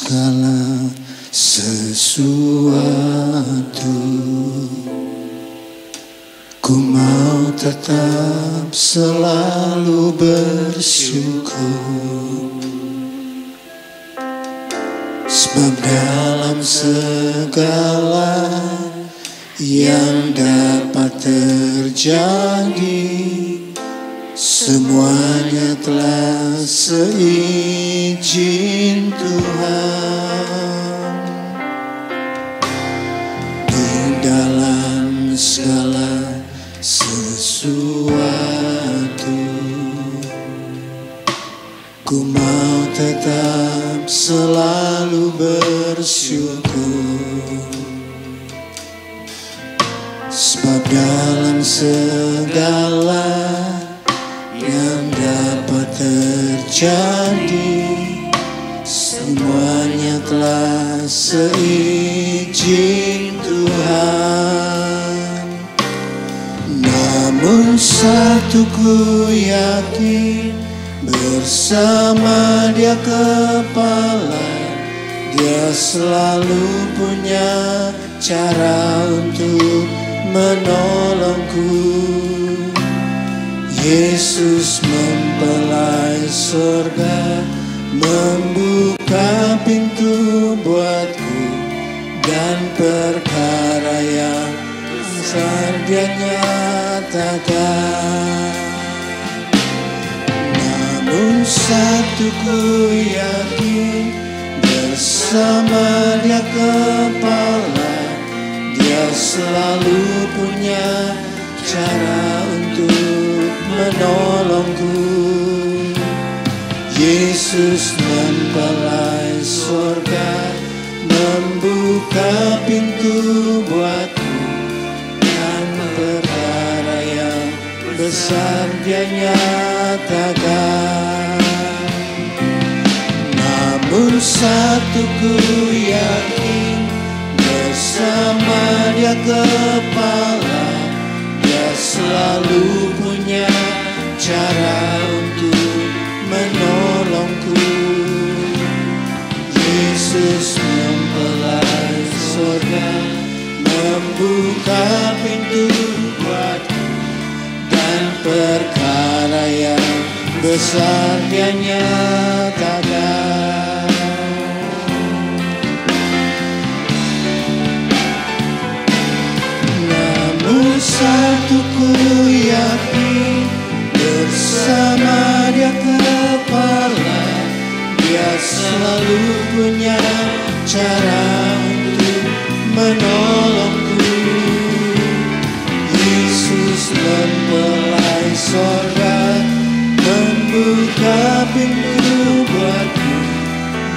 segala sesuatu. Ku mau tetap selalu bersyukur, sebab dalam segala yang dapat terjadi, semuanya telah seizin Tuhan. Di dalam segala sesuatu, ku mau tetap selalu bersyukur, sebab dalam segala yang dapat terjadi, semuanya telah seizin Tuhan. Namun satu ku yakin, bersama Dia kepala, Dia selalu punya cara untuk menolongku. Yesus mempelai surga, membuka pintu buatku, dan perkara yang besar Dia nyatakan. Namun satu ku yakin, bersama Dia kepala, Dia selalu punya cara untuk menolongku. Yesus mempelai surga, membuka pintu buatku, dan perkara yang besar Dia nyatakan. Namun satu ku yakin, bersama Dia kepala, Dia selalu punya cara untuk menolongku. Yesus mempelai surga, membuka pintu buatku, dan perkara yang besar Dia nyatakan. Namun satu ku yakin, bersama Dia kepala, Dia selalu punya cara untuk menolongku. Yesus mempelai surga, membuka pintu buatku,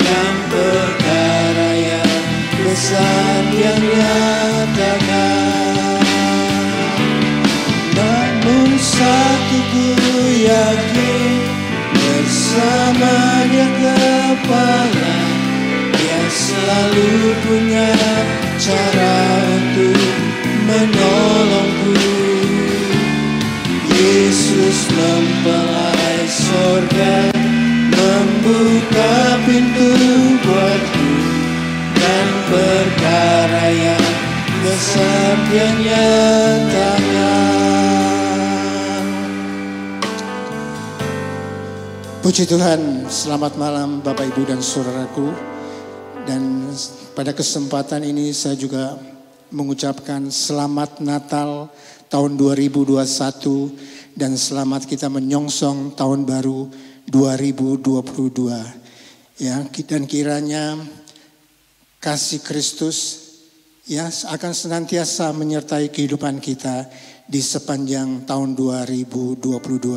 dan perkara yang besar Dia nyatakan. Namun satu ku yakin, bersama Dia kepala, Dia selalu punya cara untuk menolongku. Yesus mempelai surga, membuka pintu buatku, dan perkara yang besar Dia nyatakan. Puji Tuhan, selamat malam Bapak Ibu dan saudaraku. Dan pada kesempatan ini saya juga mengucapkan selamat Natal tahun 2021 dan selamat kita menyongsong tahun baru 2022. Ya, dan kiranya kasih Kristus ya akan senantiasa menyertai kehidupan kita di sepanjang tahun 2022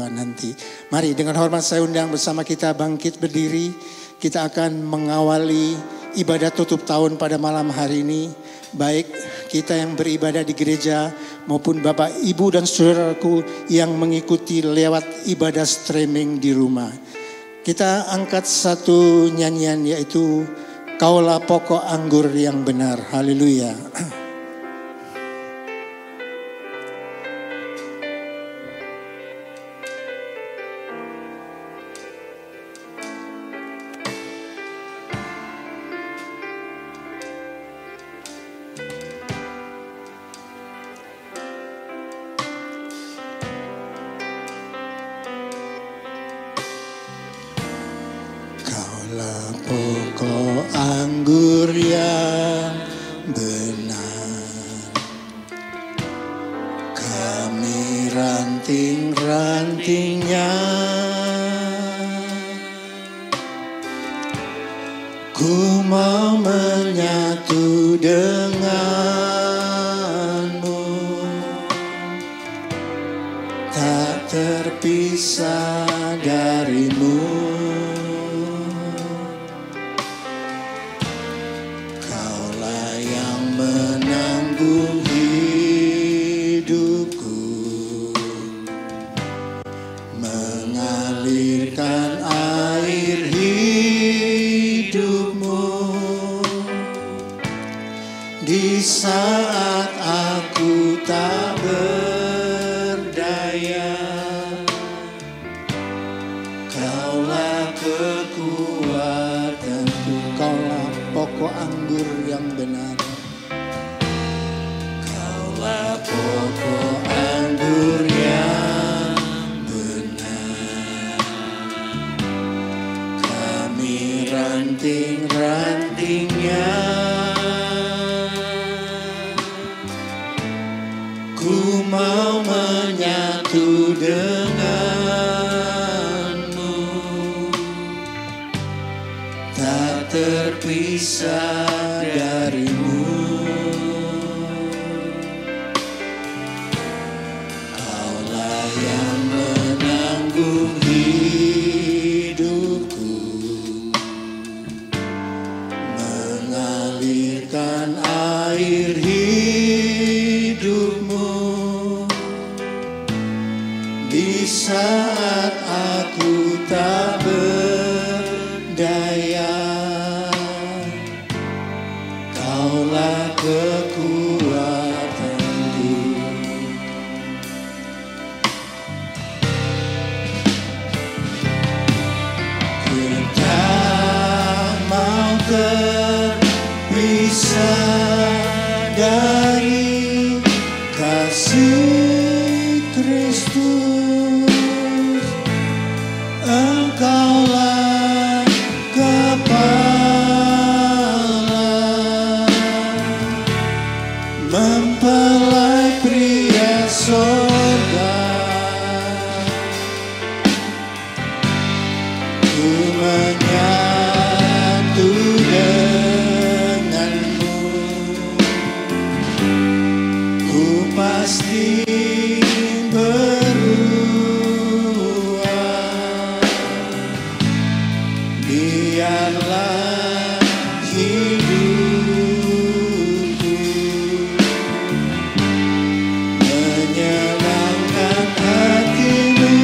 nanti. Mari dengan hormat saya undang bersama kita bangkit berdiri. Kita akan mengawali ibadah tutup tahun pada malam hari ini. Baik kita yang beribadah di gereja maupun Bapak Ibu dan saudaraku yang mengikuti lewat ibadah streaming di rumah. Kita angkat satu nyanyian yaitu Kaulah Pokok Anggur yang Benar. Haleluya. ranting-rantingnya. Ku mau menyatu denganmu, tak terpisah darimu. Kaulah yang menanggung hidupku, mengalirkan air hidupmu di saat aku tak berdaya. Kaulah kekuatanku, kaulah pokok anggur yang benar. Kaulah pokok anggur yang benar. Kami ranting-rantingnya. Ku mau menyatu denganmu, tak terpisah darimu. Kaulah yang menanggung hidupku, mengalirkan air hidupmu di saat aku tak berdaya. Kaulah kekuatanku. Ku tak mau terpisah dari kasih Kristus. Engkaulah kepala, mempelai pria sorga. Ku menyatu denganmu, ku pasti berubah. Biarlah hidupku menyenangkan hatimu.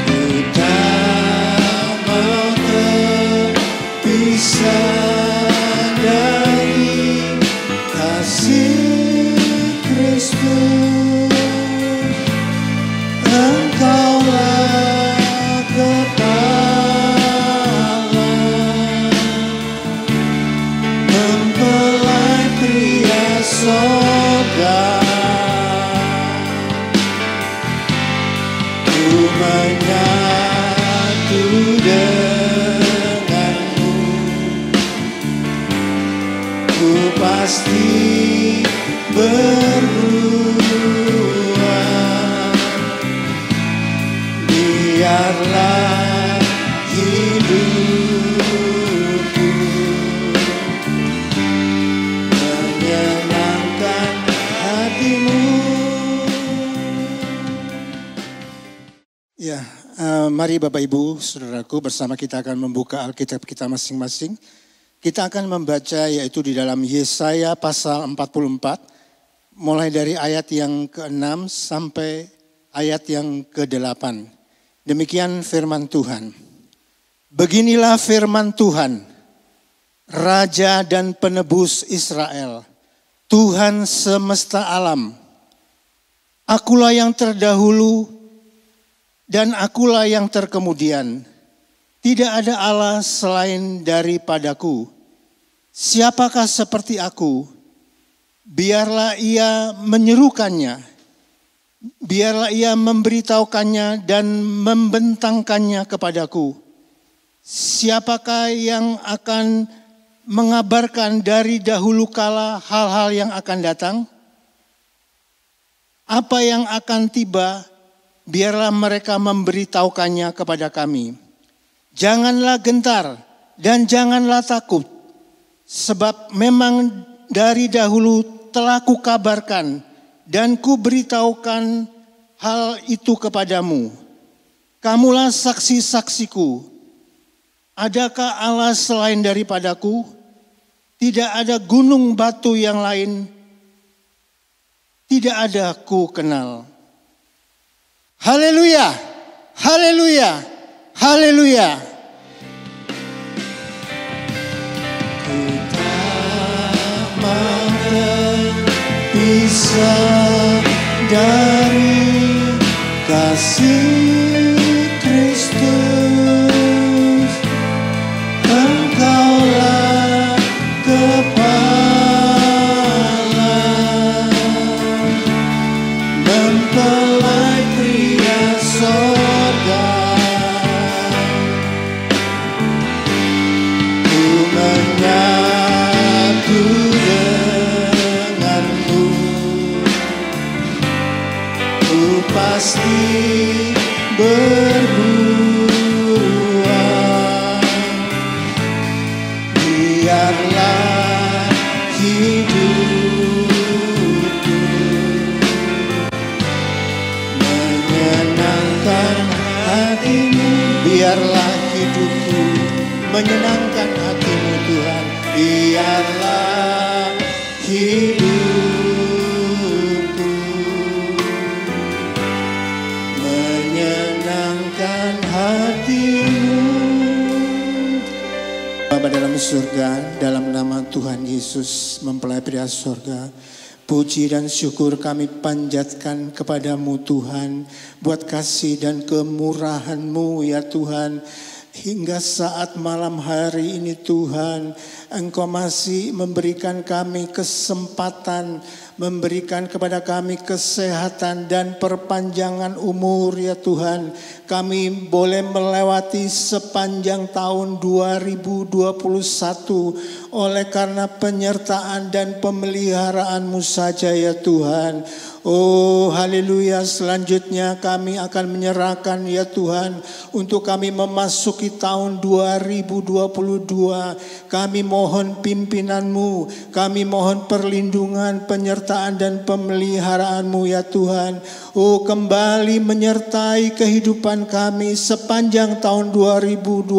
Ku tak mau terpisah dari kasih Kristus. Engkaulah kepala, mempelai pria sorga. Ku menyatu denganmu, ku pasti berubah. Biarlah hidupku menyenangkan hatimu. Ya, mari Bapak Ibu, Saudaraku, bersama kita akan membuka Alkitab kita masing-masing. Kita akan membaca yaitu di dalam Yesaya pasal 44, mulai dari ayat yang ke-6 sampai ayat yang ke-8. Demikian firman Tuhan. Beginilah firman Tuhan, Raja dan Penebus Israel, Tuhan semesta alam. Akulah yang terdahulu dan akulah yang terkemudian. Tidak ada Allah selain daripadaku. Siapakah seperti aku? Biarlah ia menyerukannya. Biarlah ia memberitahukannya dan membentangkannya kepadaku. Siapakah yang akan mengabarkan dari dahulu kala hal-hal yang akan datang? Apa yang akan tiba, biarlah mereka memberitahukannya kepada kami. Janganlah gentar dan janganlah takut, sebab memang dari dahulu telah kukabarkan dan kuberitahukan hal itu kepadamu. Kamulah saksi-saksiku. Adakah Allah selain daripadaku? Tidak ada gunung batu yang lain. Tidak ada ku kenal. Haleluya, haleluya, haleluya. Kita terpisah dari kasih Kristus. Engkaulah kepala, mempelai pria sorga. Ku menyatu denganmu, ku pasti berburuan. Biarlah hidupku menyenangkan hatimu. Biarlah hidupku menyenangkan hatimu Tuhan. Biarlah hidupku menyenangkan hatimu. Bapa dalam surga, dalam nama Tuhan Yesus, mempelai pria surga, puji dan syukur kami panjatkan kepadamu Tuhan, buat kasih dan kemurahan-Mu ya Tuhan. Hingga saat malam hari ini Tuhan, Engkau masih memberikan kami kesempatan, memberikan kepada kami kesehatan dan perpanjangan umur ya Tuhan. Kami boleh melewati sepanjang tahun 2021 oleh karena penyertaan dan pemeliharaan-Mu saja ya Tuhan. Oh haleluya, selanjutnya kami akan menyerahkan ya Tuhan untuk kami memasuki tahun 2022. Kami mohon pimpinan-Mu, kami mohon perlindungan, penyertaan dan pemeliharaan-Mu ya Tuhan. Oh kembali menyertai kehidupan kami sepanjang tahun 2022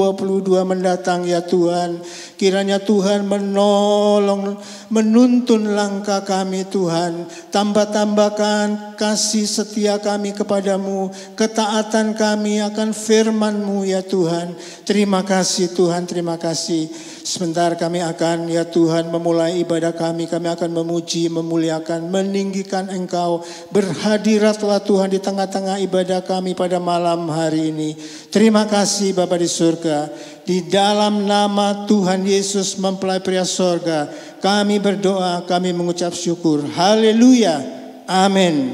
mendatang ya Tuhan. Kiranya Tuhan menolong, menuntun langkah kami Tuhan. Tambah-tambahkan kasih setia kami kepadamu, ketaatan kami akan firman-Mu ya Tuhan. Terima kasih Tuhan, terima kasih. Sebentar kami akan ya Tuhan memulai ibadah kami akan memuji, memuliakan, meninggikan Engkau. Berhadiratlah Tuhan di tengah-tengah ibadah kami pada malam hari ini. Terima kasih Bapa di surga. Di dalam nama Tuhan Yesus mempelai pria sorga, kami berdoa, kami mengucap syukur. Haleluya, amin.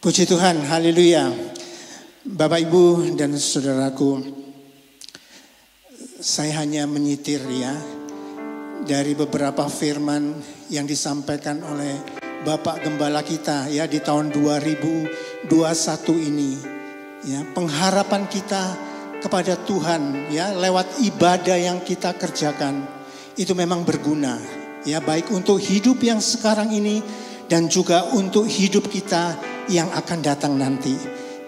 Puji Tuhan, haleluya. Bapak, Ibu, dan saudaraku, saya hanya menyitir ya dari beberapa firman yang disampaikan oleh Bapak Gembala kita ya di tahun 2021 ini. Ya, pengharapan kita kepada Tuhan ya lewat ibadah yang kita kerjakan itu memang berguna ya, baik untuk hidup yang sekarang ini dan juga untuk hidup kita yang akan datang nanti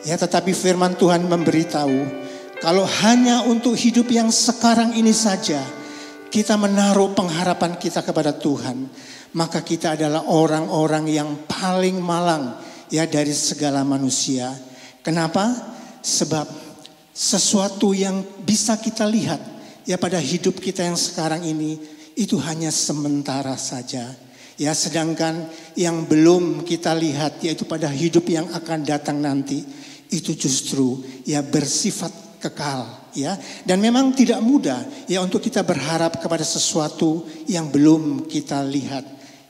ya. Tetapi firman Tuhan memberitahu kalau hanya untuk hidup yang sekarang ini saja kita menaruh pengharapan kita kepada Tuhan, maka kita adalah orang-orang yang paling malang ya dari segala manusia. Kenapa? Sebab sesuatu yang bisa kita lihat ya pada hidup kita yang sekarang ini itu hanya sementara saja ya, sedangkan yang belum kita lihat yaitu pada hidup yang akan datang nanti itu justru ya bersifat kekal ya. Dan memang tidak mudah ya untuk kita berharap kepada sesuatu yang belum kita lihat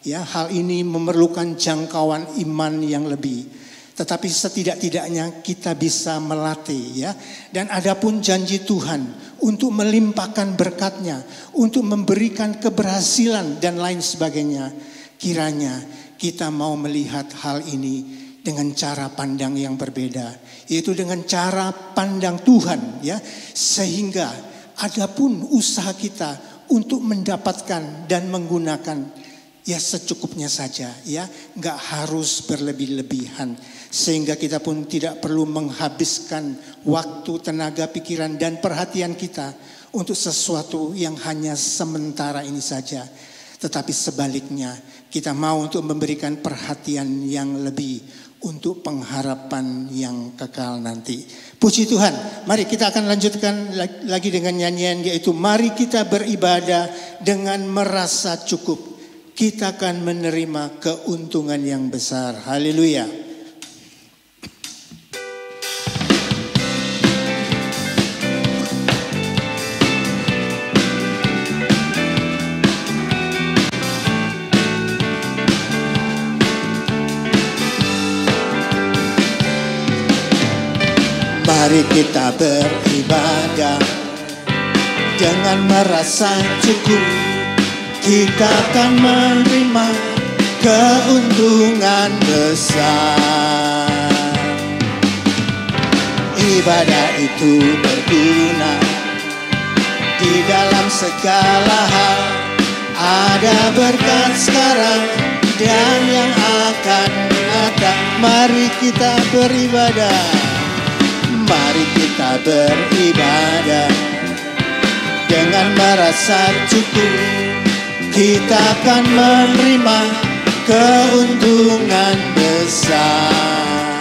ya. Hal ini memerlukan jangkauan iman yang lebih. tetapi setidak-tidaknya kita bisa melatih ya. Dan adapun janji Tuhan untuk melimpahkan berkat-Nya, untuk memberikan keberhasilan dan lain sebagainya. Kiranya kita mau melihat hal ini dengan cara pandang yang berbeda, yaitu dengan cara pandang Tuhan ya. Sehingga adapun usaha kita untuk mendapatkan dan menggunakan ya secukupnya saja ya, nggak harus berlebih-lebihan. Sehingga kita pun tidak perlu menghabiskan waktu, tenaga, pikiran dan perhatian kita untuk sesuatu yang hanya sementara ini saja. Tetapi sebaliknya kita mau untuk memberikan perhatian yang lebih untuk pengharapan yang kekal nanti. Puji Tuhan, mari kita akan lanjutkan lagi dengan nyanyian, yaitu mari kita beribadah dengan merasa cukup. Kita akan menerima keuntungan yang besar. Haleluya. Mari kita beribadah dengan merasa cukup. Kita akan menerima keuntungan besar. Ibadah itu berguna di dalam segala hal. Ada berkat sekarang dan yang akan datang. Mari kita beribadah. Mari kita beribadah dengan merasa cukup. Kita akan menerima keuntungan besar.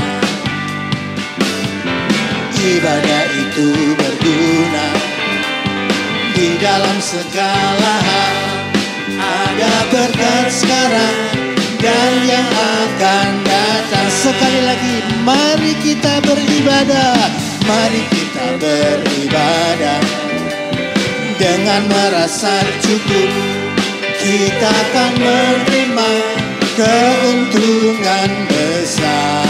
Ibadah itu berguna di dalam segala hal. Ada berkat sekarang dan yang akan datang. Sekali lagi, mari kita beribadah. Mari kita beribadah dengan merasa cukup. Kita akan menerima keuntungan besar.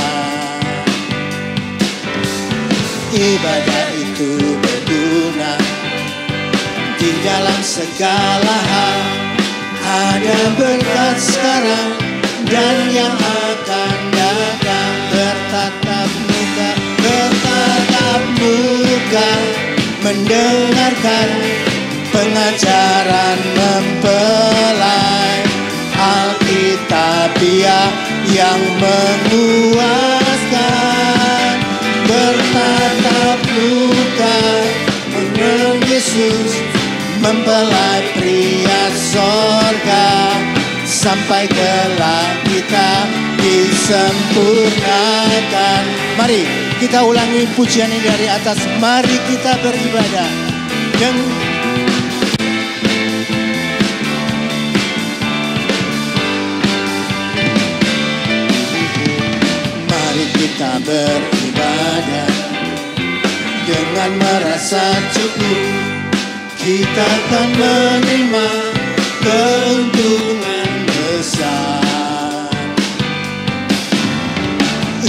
Ibadah itu berguna di dalam segala hal. Ada berkat sekarang dan yang akan datang. Bertatap muka mendengarkan pengajaran mempelai Alkitabiah yang menguaskan. Bertatap muka mengenal Yesus, mempelai pria sorga. Sampai kelak kita disempurnakan. Mari kita ulangi pujian ini dari atas. Mari kita beribadah. Mari kita beribadah dengan merasa cukup. Kita akan menerima keuntungan besar.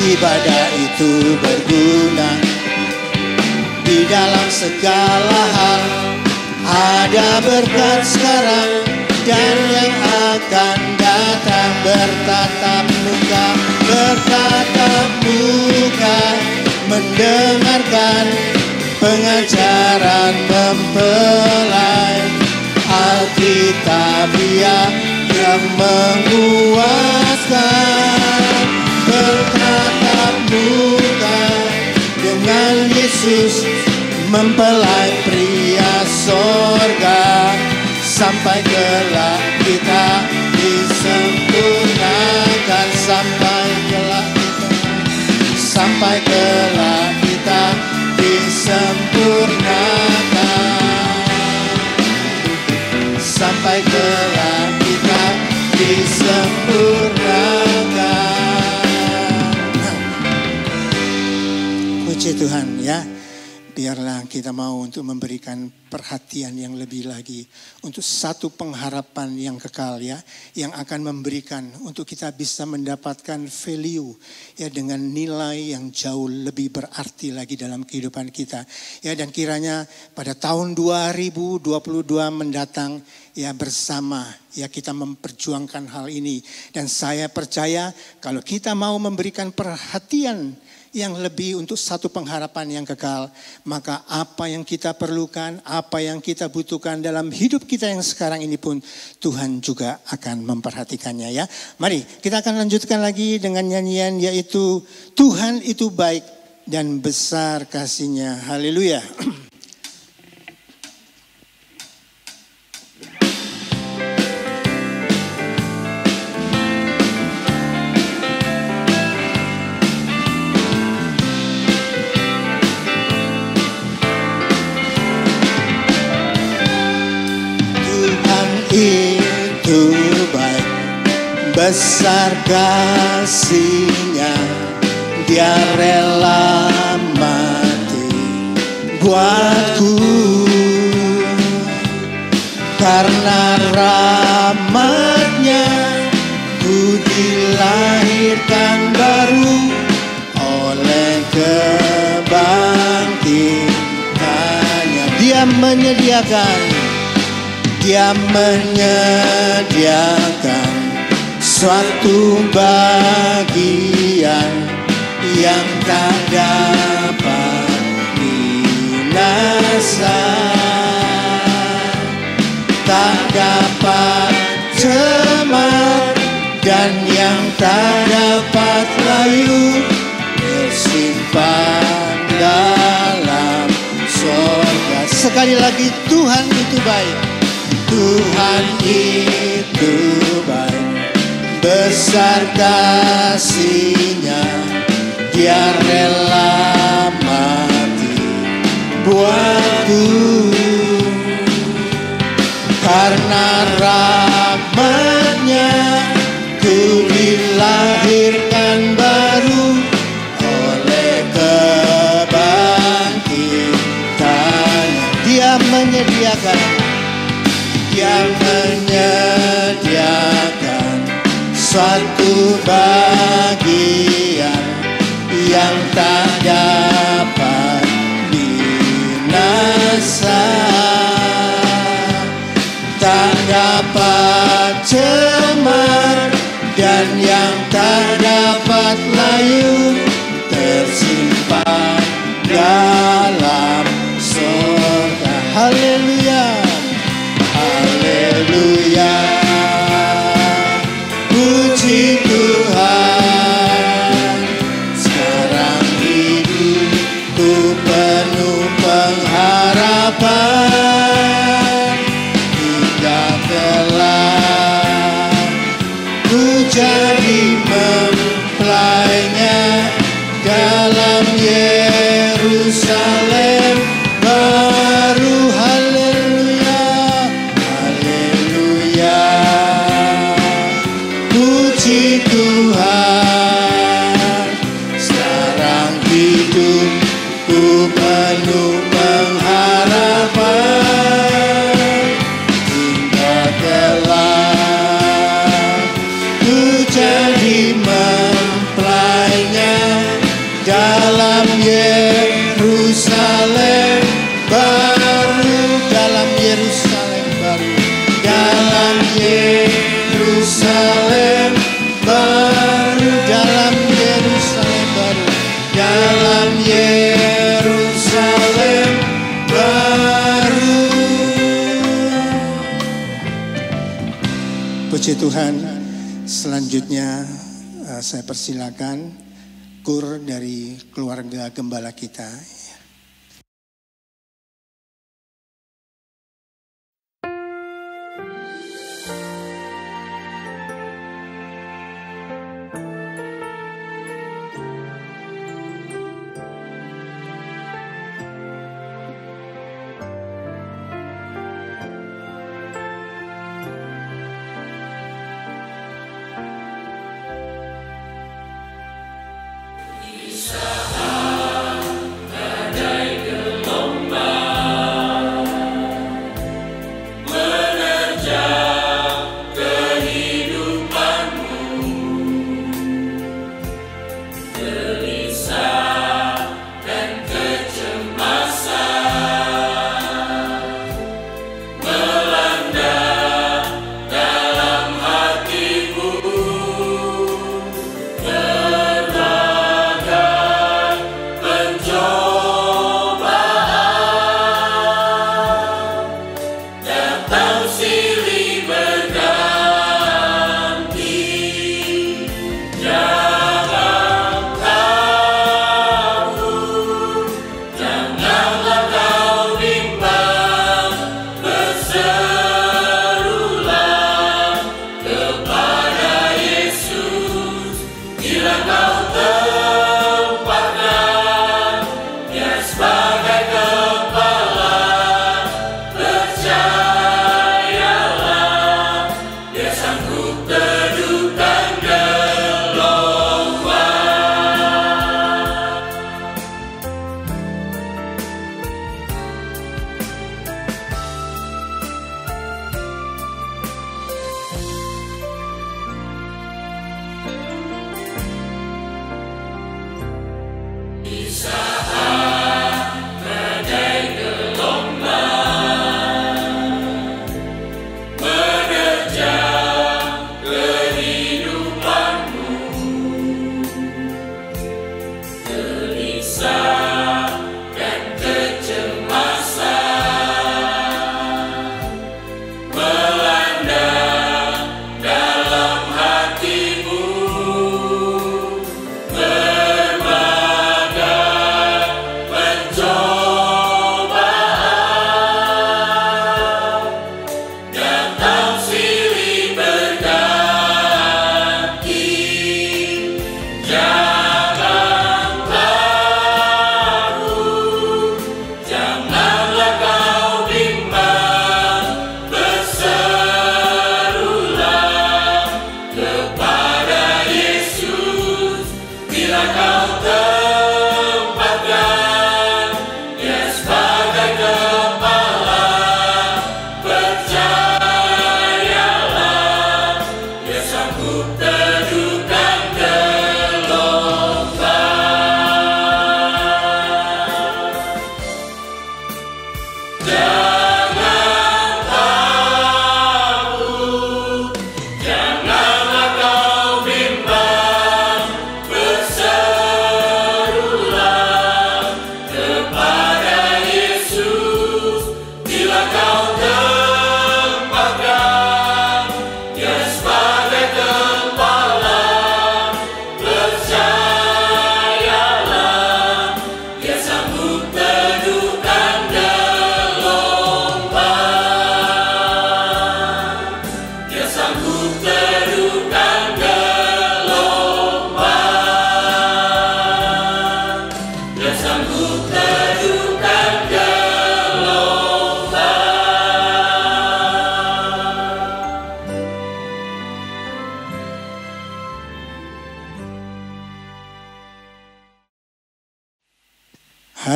Ibadah itu berguna di dalam segala hal. Ada berkat sekarang dan yang akan datang. Bertatap muka mendengarkan pengajaran mempelai Alkitabiah yang menguaskan. Bertatap muka dengan Yesus, mempelai pria sorga. Sampai kelak kita disempurnakan. Sampai kelak kita disempurnakan. Sampai kelak kita disempurnakan. Puji Tuhan ya. biarlah kita mau untuk memberikan perhatian yang lebih lagi untuk satu pengharapan yang kekal ya, yang akan memberikan untuk kita bisa mendapatkan value ya dengan nilai yang jauh lebih berarti lagi dalam kehidupan kita. Ya, dan kiranya pada tahun 2022 mendatang ya bersama ya kita memperjuangkan hal ini, dan saya percaya kalau kita mau memberikan perhatian yang lebih untuk satu pengharapan yang kekal, maka apa yang kita perlukan, apa yang kita butuhkan dalam hidup kita yang sekarang ini pun Tuhan juga akan memperhatikannya ya. Mari kita akan lanjutkan lagi dengan nyanyian yaitu Tuhan itu baik dan besar kasih-Nya. Haleluya. Itu baik, besar kasih-Nya, Dia rela mati buatku. Karena rahmat-Nya ku dilahirkan baru oleh kebangkitan-Nya. Dia menyediakan suatu bagian yang tak dapat binasa, tak dapat cemar, dan yang tak dapat layu tersimpan dalam surga. Sekali lagi, Tuhan itu baik. Tuhan itu baik, besar kasih-Nya, Dia rela mati buatku. Karena rahmat-Nya ku dilahirkan baru oleh kebangkitan-Nya. Dia menyediakan suatu bagian yang tak dapat binasa, tak dapat cemar, dan yang tak dapat layu tersimpan dalam surga. Haleluya. Haleluya, puji Tuhan. Sekarang hidupku penuh pengharapan, hingga kelak ku jadi mempelainya dalam Yerusalem baru. Puji Tuhan, sekarang hidupku penuh pengharapan, hingga kelak ku jadi mempelainya dalam Yerusalem baru, dalam Yerusalem baru, dalam Yerusalem baru, dalam Yerusalem baru, dalam Yerusalem baru. Puji Tuhan. Selanjutnya saya persilakan kur dari keluarga gembala kita. Di saat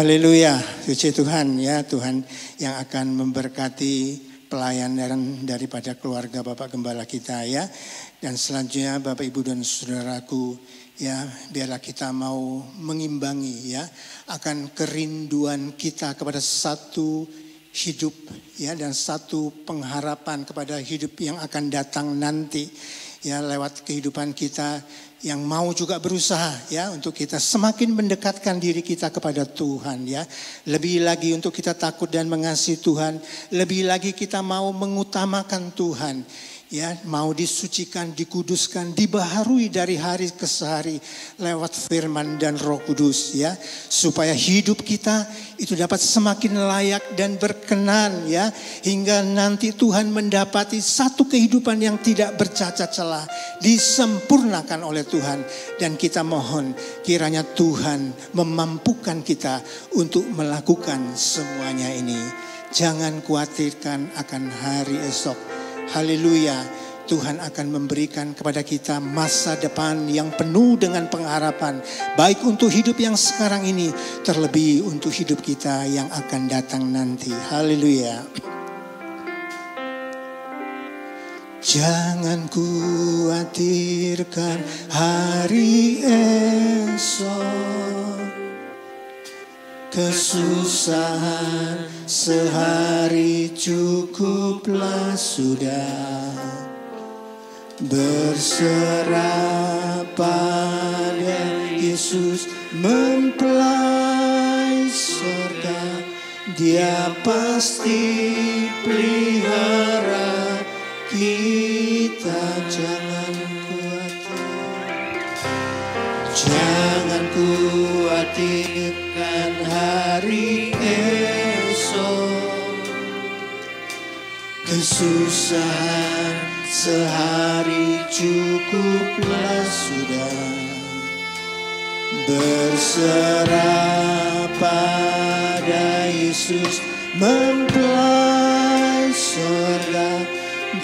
Haleluya, puji Tuhan ya, Tuhan yang akan memberkati pelayanan daripada keluarga Bapak Gembala kita ya. Dan selanjutnya Bapak Ibu dan Saudaraku ya, biarlah kita mau mengimbangi ya akan kerinduan kita kepada satu hidup ya, dan satu pengharapan kepada hidup yang akan datang nanti ya, lewat kehidupan kita yang mau juga berusaha ya untuk kita semakin mendekatkan diri kita kepada Tuhan ya. Lebih lagi untuk kita takut dan mengasihi Tuhan, lebih lagi kita mau mengutamakan Tuhan. Ya, mau disucikan, dikuduskan, dibaharui dari hari ke hari lewat firman dan Roh Kudus ya, supaya hidup kita itu dapat semakin layak dan berkenan ya, hingga nanti Tuhan mendapati satu kehidupan yang tidak bercacat celah, disempurnakan oleh Tuhan. Dan kita mohon kiranya Tuhan memampukan kita untuk melakukan semuanya ini. Jangan khawatirkan akan hari esok. Haleluya, Tuhan akan memberikan kepada kita masa depan yang penuh dengan pengharapan. Baik untuk hidup yang sekarang ini, terlebih untuk hidup kita yang akan datang nanti. Haleluya. Jangan khawatirkan hari esok, kesusahan sehari cukuplah sudah. Berserah pada Yesus mempelai surga, Dia pasti pelihara kita. Jangan khawatir, jangan khawatirkan hari esok, kesusahan sehari cukuplah sudah. Berserah pada Yesus mempelai surga,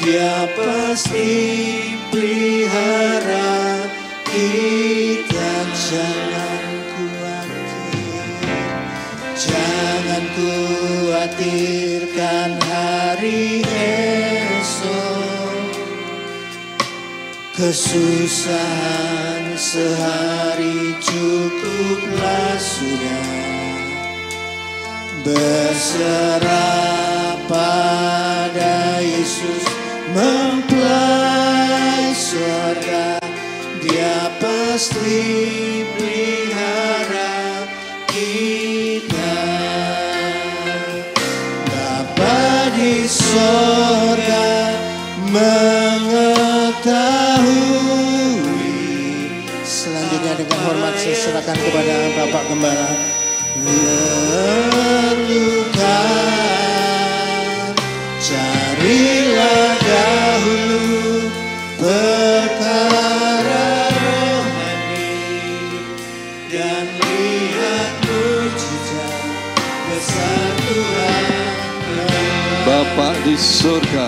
Dia pasti pelihara kita. Jangan khawatir, jangan khawatirkan hari esok, kesusahan sehari cukuplah sudah. Berserah pada Yesus mempelai surga, Dia pasti pelihara kita. Bapa di surga mengetahui. Selanjutnya dengan hormat saya serahkan kepada Bapak Gembala. Lakukan, carilah dahulu perkara rohani, dan lihat mujizat besar Tuhan. Bapa di surga,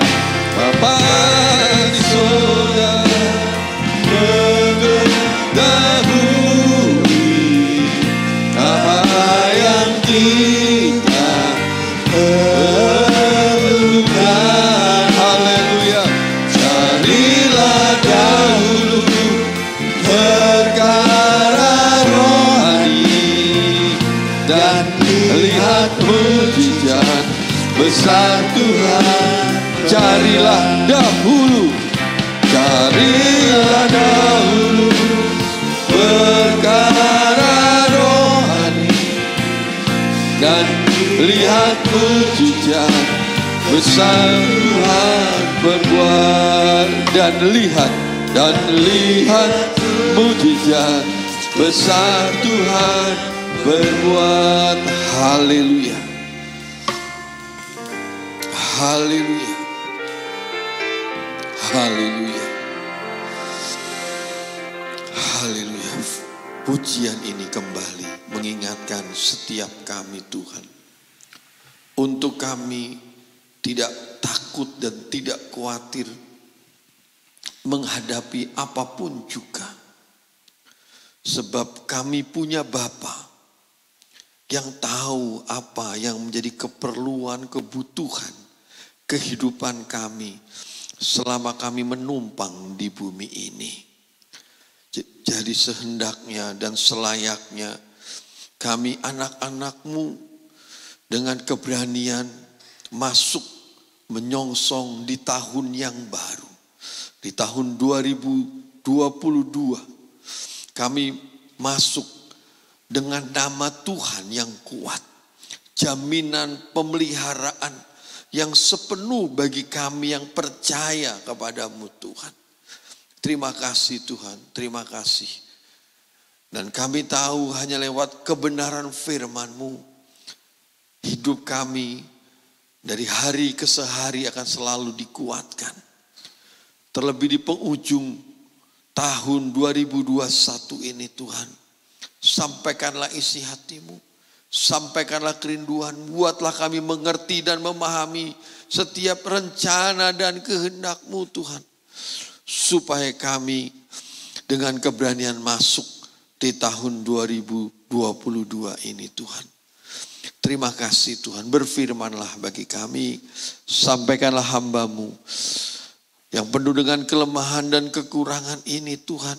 Bapa di surga, mengetahui apa yang kita perlukan. Haleluya. Carilah dahulu perkara rohani, dan lihat mujizat besar Tuhan. Carilah dahulu, carilah dahulu perkara rohani, dan lihat mujizat besar Tuhan berbuat. Dan lihat mujizat besar Tuhan berbuat. Haleluya, haleluya, haleluya, haleluya. Pujian ini kembali mengingatkan setiap kami Tuhan, untuk kami tidak takut dan tidak khawatir menghadapi apapun juga. Sebab kami punya Bapa, yang tahu apa yang menjadi keperluan, kebutuhan, kehidupan kami selama kami menumpang di bumi ini. Jadi sehendaknya dan selayaknya kami anak-anak-Mu dengan keberanian masuk menyongsong di tahun yang baru. Di tahun 2022 kami masuk dengan nama Tuhan yang kuat. Jaminan pemeliharaan yang sepenuh bagi kami yang percaya kepada-Mu Tuhan. Terima kasih Tuhan, terima kasih. Dan kami tahu hanya lewat kebenaran firman-Mu, hidup kami dari hari ke hari akan selalu dikuatkan. Terlebih di penghujung tahun 2021 ini Tuhan, sampaikanlah isi hati-Mu, sampaikanlah kerinduan, buatlah kami mengerti dan memahami setiap rencana dan kehendak-Mu Tuhan. Supaya kami dengan keberanian masuk di tahun 2022 ini Tuhan. Terima kasih Tuhan, berfirmanlah bagi kami, sampaikanlah hamba-Mu yang penuh dengan kelemahan dan kekurangan ini Tuhan.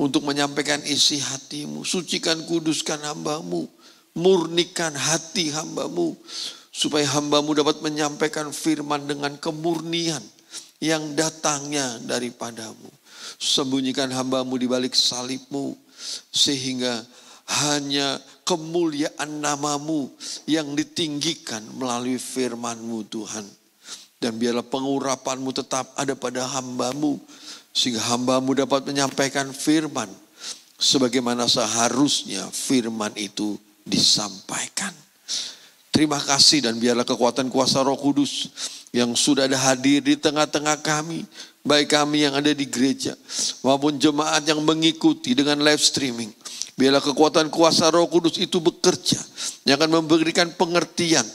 Untuk menyampaikan isi hati-Mu, sucikan kuduskan hamba-Mu, murnikan hati hamba-Mu. Supaya hamba-Mu dapat menyampaikan firman dengan kemurnian yang datangnya daripada-Mu. Sembunyikan hamba-Mu di balik salib-Mu, sehingga hanya kemuliaan nama-Mu yang ditinggikan melalui firman-Mu Tuhan. Dan biarlah pengurapan-Mu tetap ada pada hamba-Mu, sehingga hamba-Mu dapat menyampaikan firman sebagaimana seharusnya firman itu disampaikan. Terima kasih, dan biarlah kekuatan kuasa Roh Kudus yang sudah ada hadir di tengah-tengah kami, baik kami yang ada di gereja maupun jemaat yang mengikuti dengan live streaming. Biarlah kekuatan kuasa Roh Kudus itu bekerja, yang akan memberikan pengertian,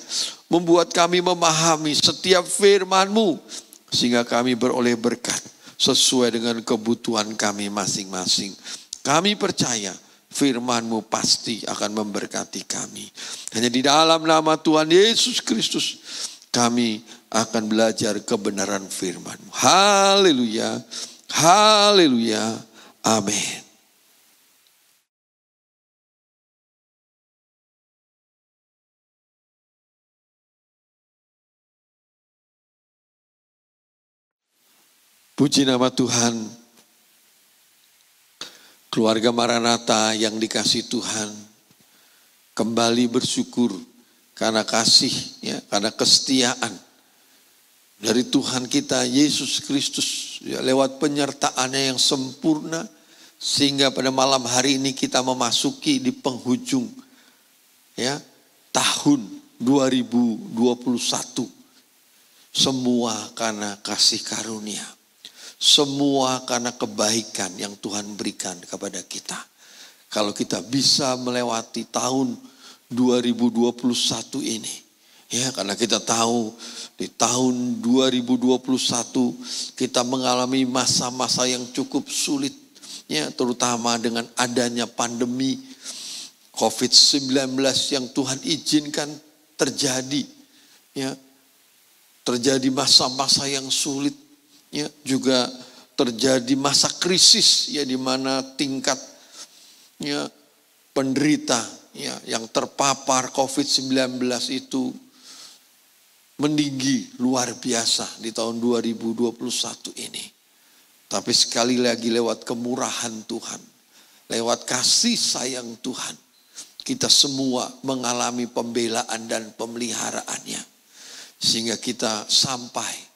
membuat kami memahami setiap firman-Mu, sehingga kami beroleh berkat sesuai dengan kebutuhan kami masing-masing. Kami percaya firman-Mu pasti akan memberkati kami. Hanya di dalam nama Tuhan Yesus Kristus kami akan belajar kebenaran firman-Mu. Haleluya, haleluya, amin. Puji nama Tuhan. Keluarga Maranatha yang dikasihi Tuhan, kembali bersyukur karena kasih, ya, karena kesetiaan dari Tuhan kita Yesus Kristus, ya, lewat penyertaannya yang sempurna, sehingga pada malam hari ini kita memasuki di penghujung, ya, tahun 2021. Semua karena kasih karunia. Semua karena kebaikan yang Tuhan berikan kepada kita. Kalau kita bisa melewati tahun 2021 ini, ya, karena kita tahu di tahun 2021 kita mengalami masa-masa yang cukup sulit, ya, terutama dengan adanya pandemi COVID-19 yang Tuhan izinkan terjadi, ya, terjadi masa-masa yang sulit. Ya, juga terjadi masa krisis, ya, di mana tingkat, ya, penderita, ya, yang terpapar COVID-19 itu meninggi luar biasa di tahun 2021 ini. Tapi sekali lagi lewat kemurahan Tuhan, lewat kasih sayang Tuhan, kita semua mengalami pembelaan dan pemeliharaannya. Sehingga kita sampai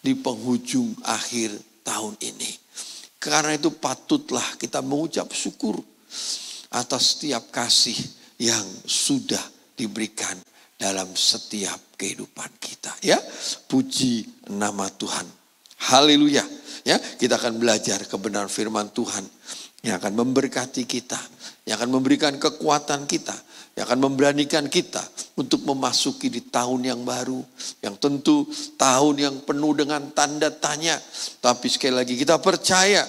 di penghujung akhir tahun ini. Karena itu patutlah kita mengucap syukur atas setiap kasih yang sudah diberikan dalam setiap kehidupan kita. Ya, puji nama Tuhan. Haleluya. Ya, kita akan belajar kebenaran firman Tuhan yang akan memberkati kita, yang akan memberikan kekuatan kita, yang akan memberanikan kita untuk memasuki di tahun yang baru, yang tentu tahun yang penuh dengan tanda tanya. Tapi sekali lagi kita percaya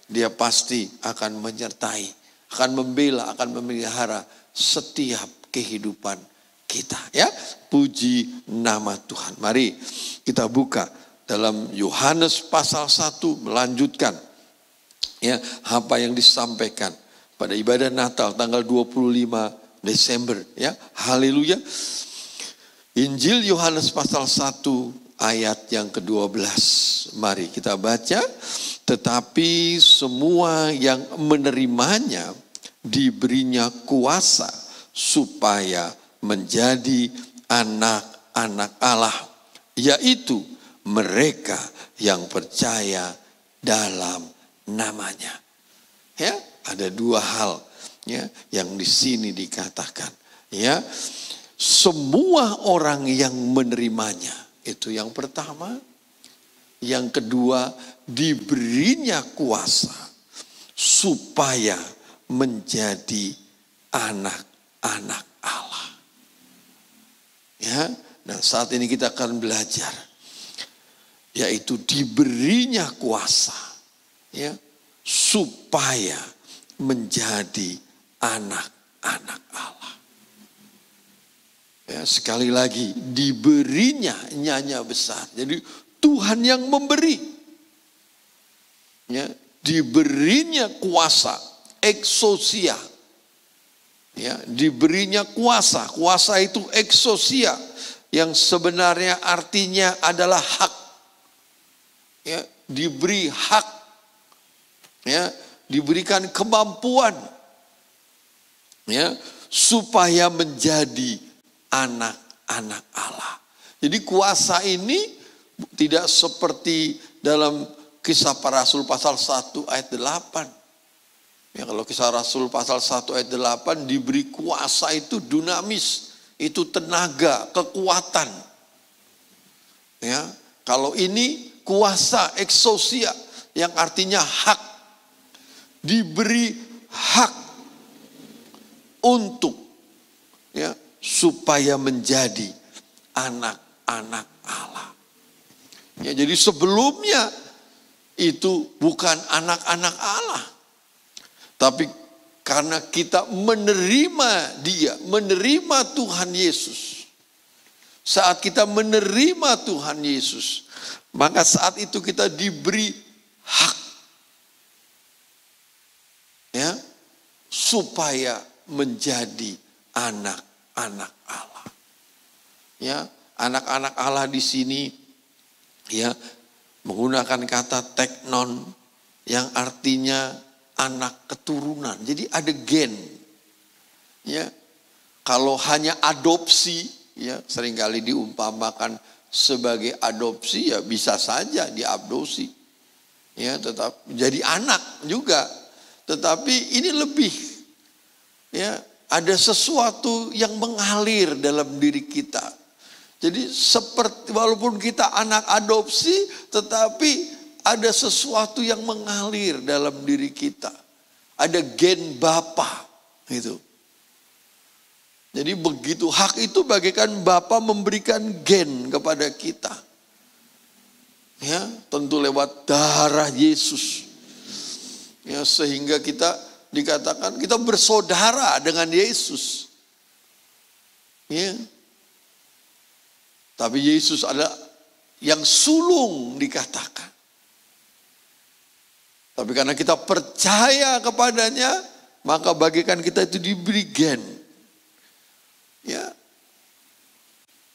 Dia pasti akan menyertai, akan membela, akan memelihara setiap kehidupan kita. Ya, puji nama Tuhan. Mari kita buka dalam Yohanes pasal 1 melanjutkan ya apa yang disampaikan pada ibadah Natal tanggal 25 Desember ya. Haleluya. Injil Yohanes pasal 1 ayat yang ke-12. Mari kita baca. Tetapi semua yang menerimanya diberinya kuasa supaya menjadi anak-anak Allah, yaitu mereka yang percaya dalam namanya. Ya, ada dua hal ya yang di sini dikatakan. Ya, semua orang yang menerimanya, itu yang pertama. Yang kedua, diberinya kuasa supaya menjadi anak-anak Allah. Ya, nah saat ini kita akan belajar, yaitu diberinya kuasa, ya, supaya menjadi anak-anak Allah. Ya, sekali lagi, diberinya nyanya besar. Jadi Tuhan yang memberi, ya, diberinya kuasa, eksosia, ya, diberinya kuasa. Kuasa itu eksosia, yang sebenarnya artinya adalah hak. Ya, diberi hak, ya, diberikan kemampuan, ya, supaya menjadi anak-anak Allah. Jadi kuasa ini tidak seperti dalam Kisah Para Rasul pasal 1 ayat 8. Ya, kalau Kisah Rasul pasal 1 ayat 8 diberi kuasa itu dunamis, itu tenaga, kekuatan. Ya, kalau ini kuasa eksosia yang artinya hak. Diberi hak untuk ya supaya menjadi anak-anak Allah. Ya, jadi sebelumnya itu bukan anak-anak Allah. Tapi karena kita menerima Dia, menerima Tuhan Yesus. Saat kita menerima Tuhan Yesus, maka saat itu kita diberi hak. Ya, supaya menjadi anak-anak Allah. Ya, anak-anak Allah di sini ya menggunakan kata teknon yang artinya anak keturunan. Jadi ada gen. Ya. Kalau hanya adopsi ya seringkali diumpamakan sebagai adopsi, ya bisa saja diadopsi. Ya, tetap jadi anak juga. Tetapi ini lebih ya, ada sesuatu yang mengalir dalam diri kita. Jadi seperti walaupun kita anak adopsi, tetapi ada sesuatu yang mengalir dalam diri kita. Ada gen Bapa itu. Jadi begitu hak itu bagaikan Bapa memberikan gen kepada kita. Ya, tentu lewat darah Yesus. Ya, sehingga kita dikatakan kita bersaudara dengan Yesus. Ya. Tapi Yesus adalah yang sulung dikatakan. Tapi karena kita percaya kepadanya, maka bagikan kita itu diberi gen. Ya.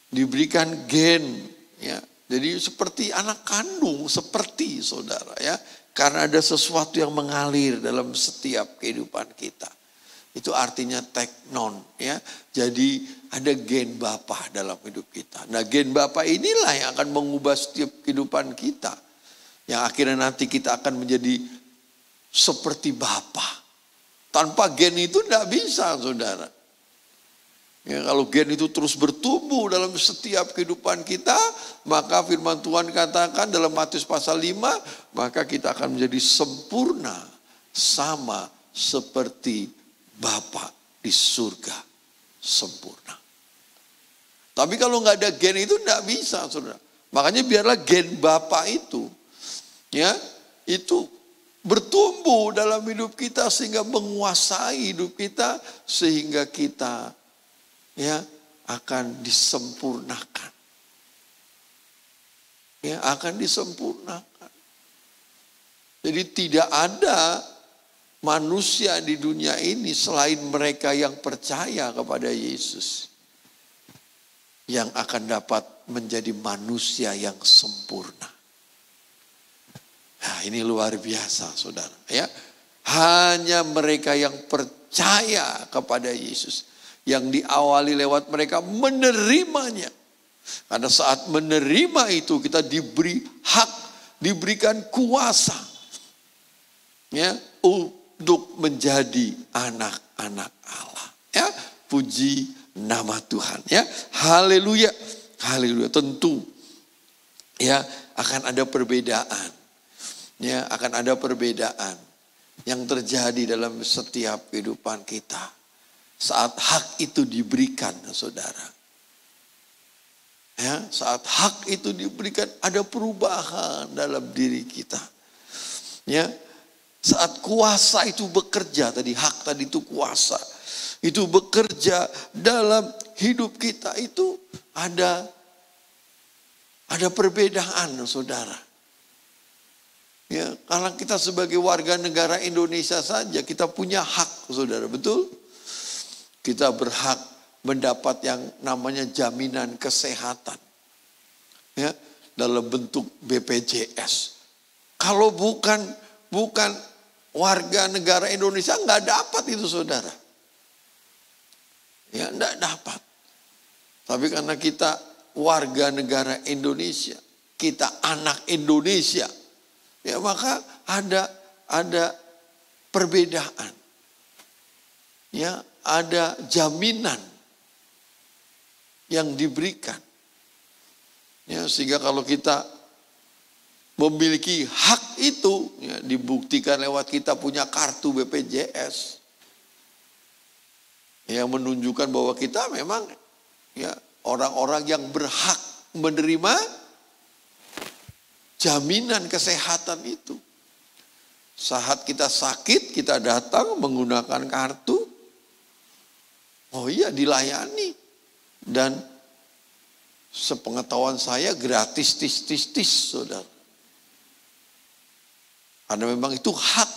Diberikan gen, ya. Jadi seperti anak kandung, seperti saudara ya. Karena ada sesuatu yang mengalir dalam setiap kehidupan kita. Itu artinya teknon ya. Jadi ada gen Bapa dalam hidup kita. Nah, gen Bapa inilah yang akan mengubah setiap kehidupan kita. Yang akhirnya nanti kita akan menjadi seperti Bapa. Tanpa gen itu tidak bisa, saudara. Ya, kalau gen itu terus bertumbuh dalam setiap kehidupan kita, maka firman Tuhan katakan dalam Matius pasal 5, maka kita akan menjadi sempurna sama seperti Bapa di surga sempurna. Tapi kalau nggak ada gen itu nggak bisa, saudara. Makanya biarlah gen Bapa itu, ya, itu bertumbuh dalam hidup kita sehingga menguasai hidup kita, sehingga kita ya akan disempurnakan. Ya, akan disempurnakan. Jadi tidak ada manusia di dunia ini selain mereka yang percaya kepada Yesus yang akan dapat menjadi manusia yang sempurna. Nah, ini luar biasa, saudara. Ya, hanya mereka yang percaya kepada Yesus, yang diawali lewat mereka menerimanya. Karena saat menerima itu kita diberi hak, diberikan kuasa, ya, untuk menjadi anak-anak Allah. Ya, puji nama Tuhan. Ya, haleluya, haleluya. Tentu, ya, akan ada perbedaan. Ya, akan ada perbedaan yang terjadi dalam setiap kehidupan kita saat hak itu diberikan, saudara. Ya, saat hak itu diberikan ada perubahan dalam diri kita. Ya, saat kuasa itu bekerja, tadi hak tadi itu kuasa, itu bekerja dalam hidup kita, itu ada perbedaan, saudara. Ya, karena kita sebagai warga negara Indonesia saja kita punya hak, saudara, betul? Kita berhak mendapat yang namanya jaminan kesehatan, ya, dalam bentuk BPJS. Kalau bukan warga negara Indonesia nggak dapat itu, saudara. Ya, nggak dapat. Tapi karena kita warga negara Indonesia, kita anak Indonesia, ya maka ada perbedaan. Ya, ada jaminan yang diberikan. Ya, sehingga kalau kita memiliki hak itu, ya, dibuktikan lewat kita punya kartu BPJS. Yang menunjukkan bahwa kita memang, ya, orang-orang yang berhak menerima jaminan kesehatan itu. Saat kita sakit, kita datang menggunakan kartu. Oh iya, dilayani. Dan sepengetahuan saya gratis tis, saudara. Karena memang itu hak.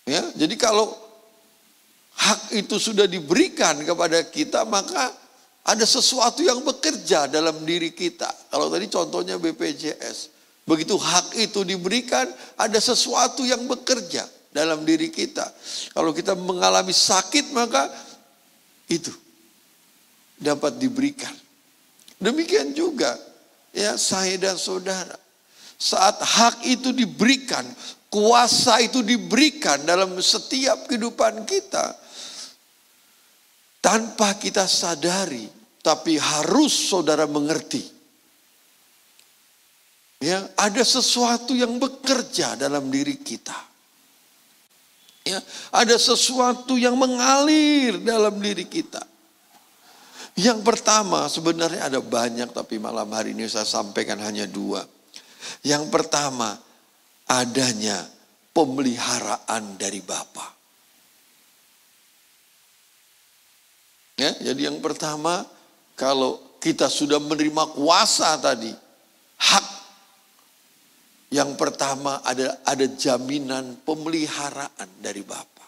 Ya, jadi kalau hak itu sudah diberikan kepada kita, maka ada sesuatu yang bekerja dalam diri kita. Kalau tadi contohnya BPJS. Begitu hak itu diberikan, ada sesuatu yang bekerja dalam diri kita. Kalau kita mengalami sakit, maka itu dapat diberikan. Demikian juga, ya, saya dan saudara. Saat hak itu diberikan, kuasa itu diberikan dalam setiap kehidupan kita, tanpa kita sadari, tapi harus saudara mengerti. Ya, ada sesuatu yang bekerja dalam diri kita. Ya, ada sesuatu yang mengalir dalam diri kita. Yang pertama, sebenarnya ada banyak, tapi malam hari ini saya sampaikan hanya 2. Yang pertama, adanya pemeliharaan dari Bapa. Ya, jadi yang pertama, kalau kita sudah menerima kuasa tadi, hak, yang pertama ada jaminan pemeliharaan dari Bapa.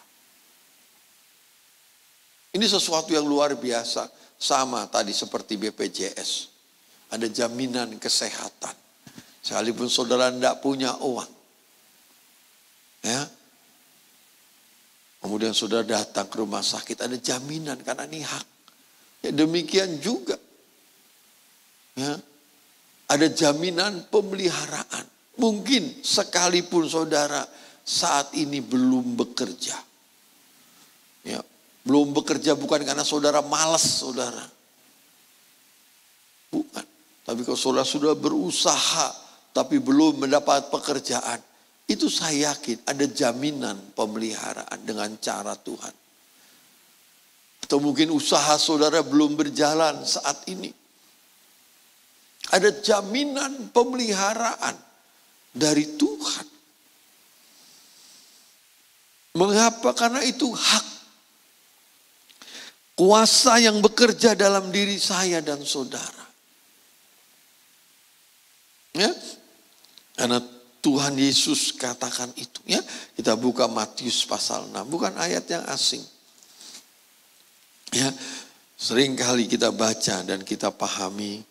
Ini sesuatu yang luar biasa. Sama tadi seperti BPJS. Ada jaminan kesehatan. Sekalipun saudara tidak punya uang. Ya. Kemudian saudara datang ke rumah sakit, ada jaminan karena ini hak. Ya, demikian juga. Ya. Ada jaminan pemeliharaan. Mungkin sekalipun saudara saat ini belum bekerja. Ya. Belum bekerja bukan karena saudara malas, saudara. Bukan. Tapi kalau saudara sudah berusaha tapi belum mendapat pekerjaan, itu saya yakin ada jaminan pemeliharaan dengan cara Tuhan. Atau mungkin usaha saudara belum berjalan saat ini. Ada jaminan pemeliharaan dari Tuhan. Mengapa? Karena itu hak. kuasa yang bekerja dalam diri saya dan saudara. Ya, karena Tuhan Yesus katakan itu. Ya, kita buka Matius pasal 6, bukan ayat yang asing. Ya, sering kali kita baca dan kita pahami,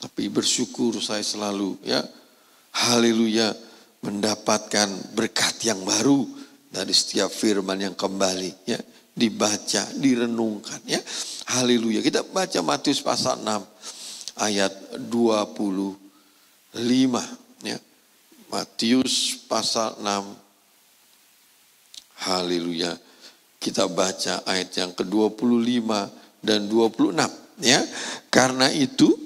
tapi bersyukur saya selalu, ya, haleluya, mendapatkan berkat yang baru dari setiap firman yang kembali, ya, dibaca, direnungkan, ya. Haleluya. Kita baca Matius pasal 6 ayat 25, ya. Matius pasal 6. Haleluya. Kita baca ayat yang ke-25 dan 26, ya. Karena itu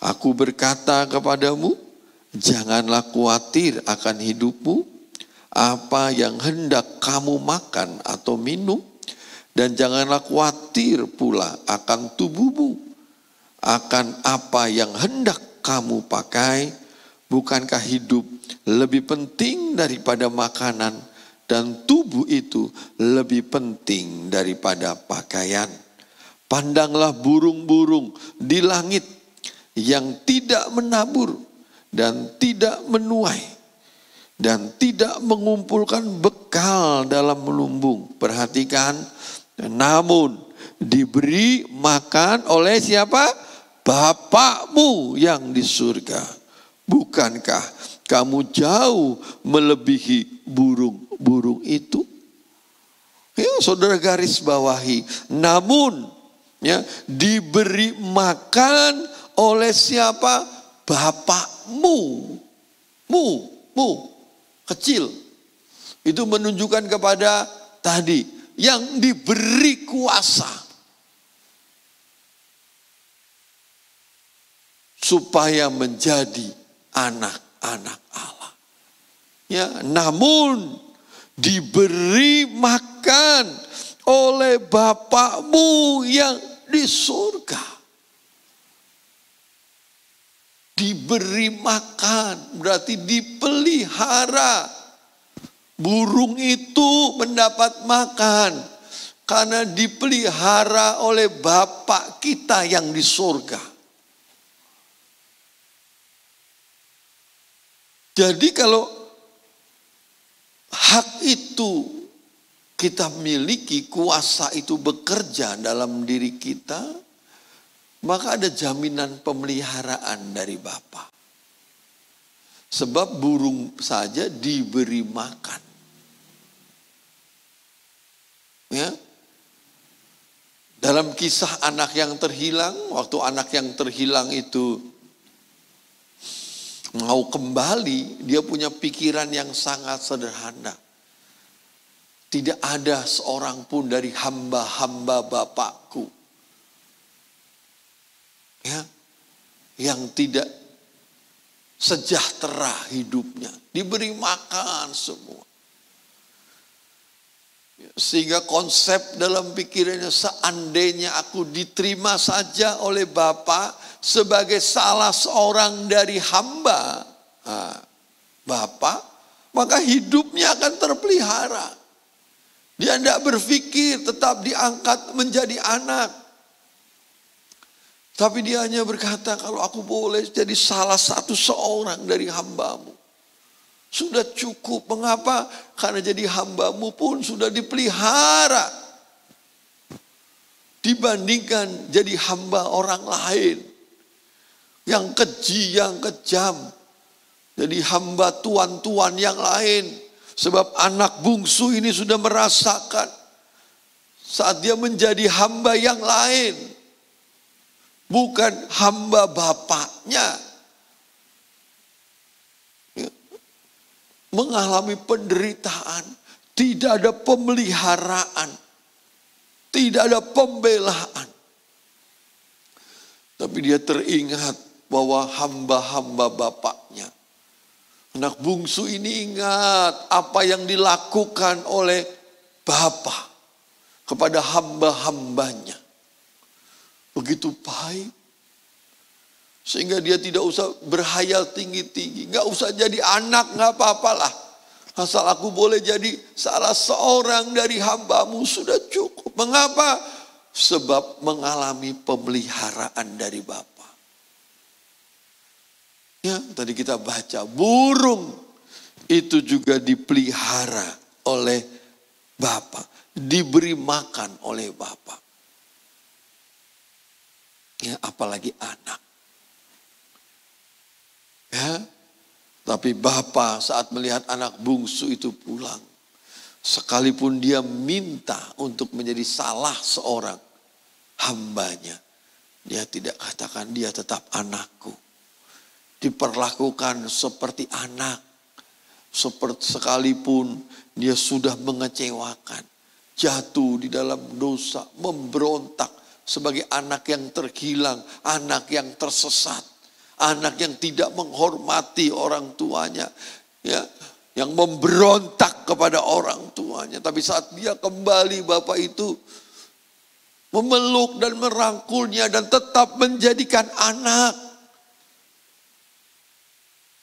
aku berkata kepadamu, janganlah khawatir akan hidupmu, apa yang hendak kamu makan atau minum, dan janganlah khawatir pula akan tubuhmu, akan apa yang hendak kamu pakai. Bukankah hidup lebih penting daripada makanan, dan tubuh itu lebih penting daripada pakaian? Pandanglah burung-burung di langit yang tidak menabur dan tidak menuai dan tidak mengumpulkan bekal dalam lumbung. Perhatikan, namun diberi makan oleh siapa? Bapakmu yang di surga. Bukankah kamu jauh melebihi burung-burung itu? Ya, saudara garis bawahi. Namun, ya, diberi makan oleh siapa? Bapakmu. Mu. Kecil. Itu menunjukkan kepada tadi, yang diberi kuasa. Supaya menjadi anak-anak Allah. Ya, namun diberi makan oleh Bapakmu yang di surga. Diberi makan berarti dipelihara. Burung itu mendapat makan karena dipelihara oleh Bapa kita yang di surga. Jadi kalau hak itu kita miliki, kuasa itu bekerja dalam diri kita, maka ada jaminan pemeliharaan dari Bapa. Sebab burung saja diberi makan. Ya. Dalam kisah anak yang terhilang, waktu anak yang terhilang itu mau kembali, dia punya pikiran yang sangat sederhana. Tidak ada seorang pun dari hamba-hamba Bapakku, ya, yang tidak sejahtera hidupnya. Diberi makan semua. Sehingga konsep dalam pikirannya, seandainya aku diterima saja oleh Bapa sebagai salah seorang dari hamba Bapa, maka hidupnya akan terpelihara. Dia tidak berpikir tetap diangkat menjadi anak. Tapi dia hanya berkata, kalau aku boleh jadi salah satu seorang dari hambamu, sudah cukup. Mengapa? Karena jadi hambamu pun sudah dipelihara. Dibandingkan jadi hamba orang lain. Yang keji, yang kejam. Jadi hamba tuan-tuan yang lain. Sebab anak bungsu ini sudah merasakan saat dia menjadi hamba yang lain. Bukan hamba bapaknya. Mengalami penderitaan. Tidak ada pemeliharaan. Tidak ada pembelaan. Tapi dia teringat bahwa hamba-hamba bapaknya. Anak bungsu ini ingat apa yang dilakukan oleh Bapa kepada hamba-hambanya. Begitu baik. Sehingga dia tidak usah berhayal tinggi-tinggi. Gak usah jadi anak, gak apa-apalah. Asal aku boleh jadi salah seorang dari hambamu sudah cukup. Mengapa? Sebab mengalami pemeliharaan dari Bapa. Ya, tadi kita baca, burung itu juga dipelihara oleh Bapa, diberi makan oleh Bapa. Ya, apalagi anak. Ya, tapi Bapa saat melihat anak bungsu itu pulang, sekalipun dia minta untuk menjadi salah seorang hambanya, dia tidak katakan dia tetap anakku. Diperlakukan seperti anak. Sekalipun dia sudah mengecewakan, jatuh di dalam dosa, memberontak sebagai anak yang terhilang, anak yang tersesat, anak yang tidak menghormati orang tuanya, ya, yang memberontak kepada orang tuanya. Tapi saat dia kembali, Bapak itu memeluk dan merangkulnya dan tetap menjadikan anak.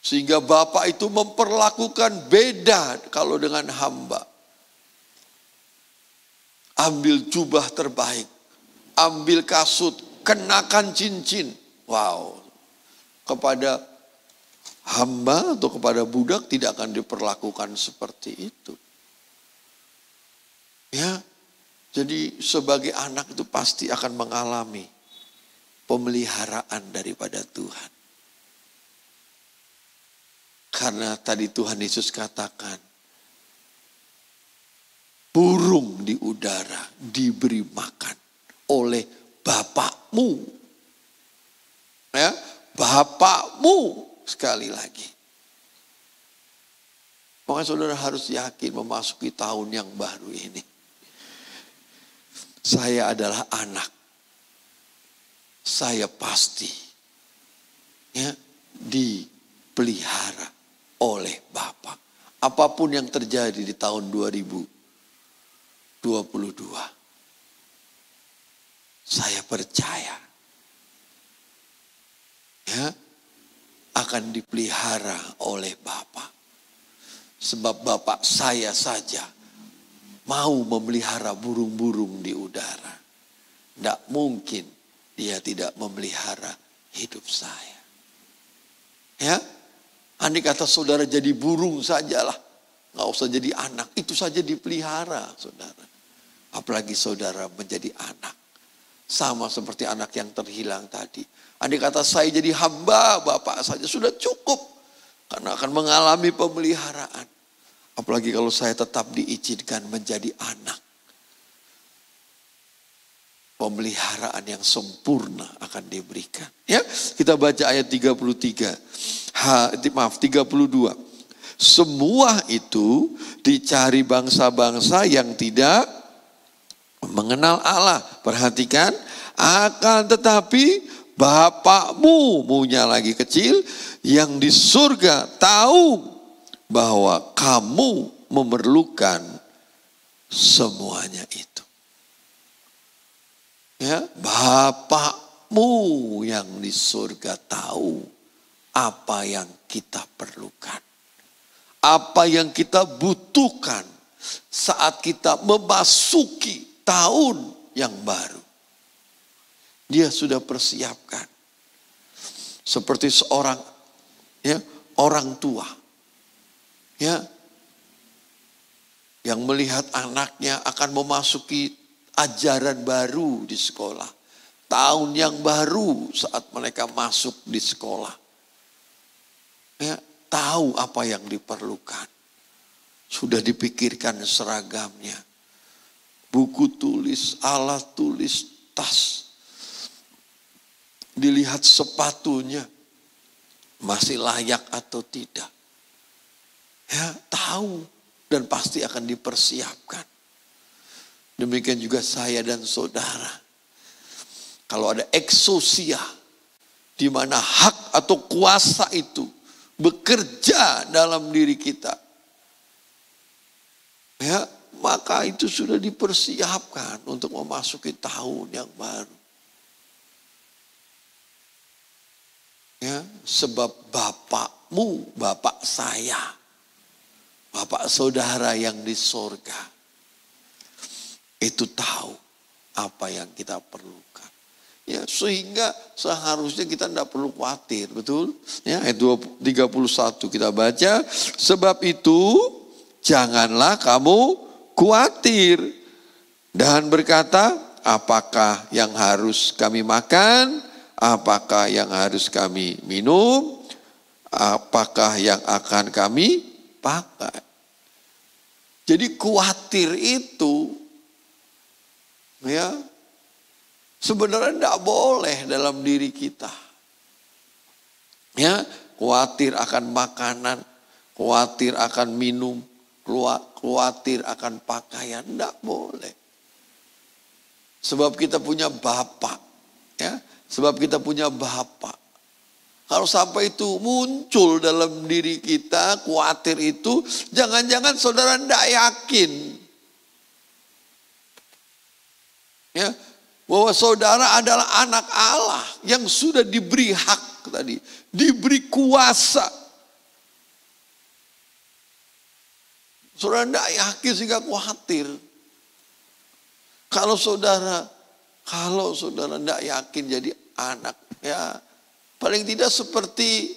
Sehingga Bapak itu memperlakukan beda kalau dengan hamba. Ambil jubah terbaik, ambil kasut, kenakan cincin. Wow. Kepada hamba atau kepada budak tidak akan diperlakukan seperti itu. Ya. Jadi sebagai anak itu pasti akan mengalami pemeliharaan daripada Tuhan. Karena tadi Tuhan Yesus katakan, burung di udara diberi makan oleh Bapakmu. Ya, Bapakmu sekali lagi. Makanya saudara harus yakin memasuki tahun yang baru ini. Saya adalah anak. Saya pasti ya dipelihara oleh Bapa. Apapun yang terjadi di tahun 2022, saya percaya ya akan dipelihara oleh Bapa. Sebab Bapa saya saja mau memelihara burung-burung di udara. Tidak mungkin dia tidak memelihara hidup saya. Ya, andai kata saudara jadi burung sajalah, nggak usah jadi anak, itu saja dipelihara saudara. Apalagi saudara menjadi anak, sama seperti anak yang terhilang tadi. Andai kata saya jadi hamba Bapak saja sudah cukup, karena akan mengalami pemeliharaan. Apalagi kalau saya tetap diizinkan menjadi anak. Pemeliharaan yang sempurna akan diberikan. Ya, kita baca ayat 32. Semua itu dicari bangsa-bangsa yang tidak mengenal Allah. Perhatikan, akan tetapi Bapakmu, munya lagi kecil, yang di surga tahu bahwa kamu memerlukan semuanya itu. Ya, Bapakmu yang di surga tahu apa yang kita perlukan. Apa yang kita butuhkan saat kita memasuki tahun yang baru. Dia sudah persiapkan. Seperti seorang ya, orang tua ya, yang melihat anaknya akan memasuki ajaran baru di sekolah. Tahun yang baru saat mereka masuk di sekolah. Ya, tahu apa yang diperlukan. Sudah dipikirkan seragamnya. Buku tulis, alat tulis, tas. Dilihat sepatunya. Masih layak atau tidak. Ya, tahu. Dan pasti akan dipersiapkan. Demikian juga saya dan saudara. Kalau ada eksosia, di mana hak atau kuasa itu bekerja dalam diri kita, ya, maka itu sudah dipersiapkan untuk memasuki tahun yang baru. Ya, sebab Bapakmu, Bapak saya, Bapak saudara yang di sorga, itu tahu apa yang kita perlukan. Ya, sehingga seharusnya kita tidak perlu khawatir, betul? Ya, ayat 31 kita baca, sebab itu janganlah kamu khawatir dan berkata, apakah yang harus kami makan? Apakah yang harus kami minum? Apakah yang akan kami pakai? Jadi khawatir itu ya sebenarnya tidak boleh dalam diri kita. Ya, khawatir akan makanan, khawatir akan minum, khawatir akan pakaian, tidak boleh. Sebab kita punya Bapa, ya. Sebab kita punya Bapa. Kalau sampai itu muncul dalam diri kita, khawatir itu, jangan-jangan saudara tidak yakin. Ya, bahwa saudara adalah anak Allah yang sudah diberi hak tadi, diberi kuasa. Saudara tidak yakin sehingga khawatir. Kalau saudara tidak yakin jadi anak, ya paling tidak seperti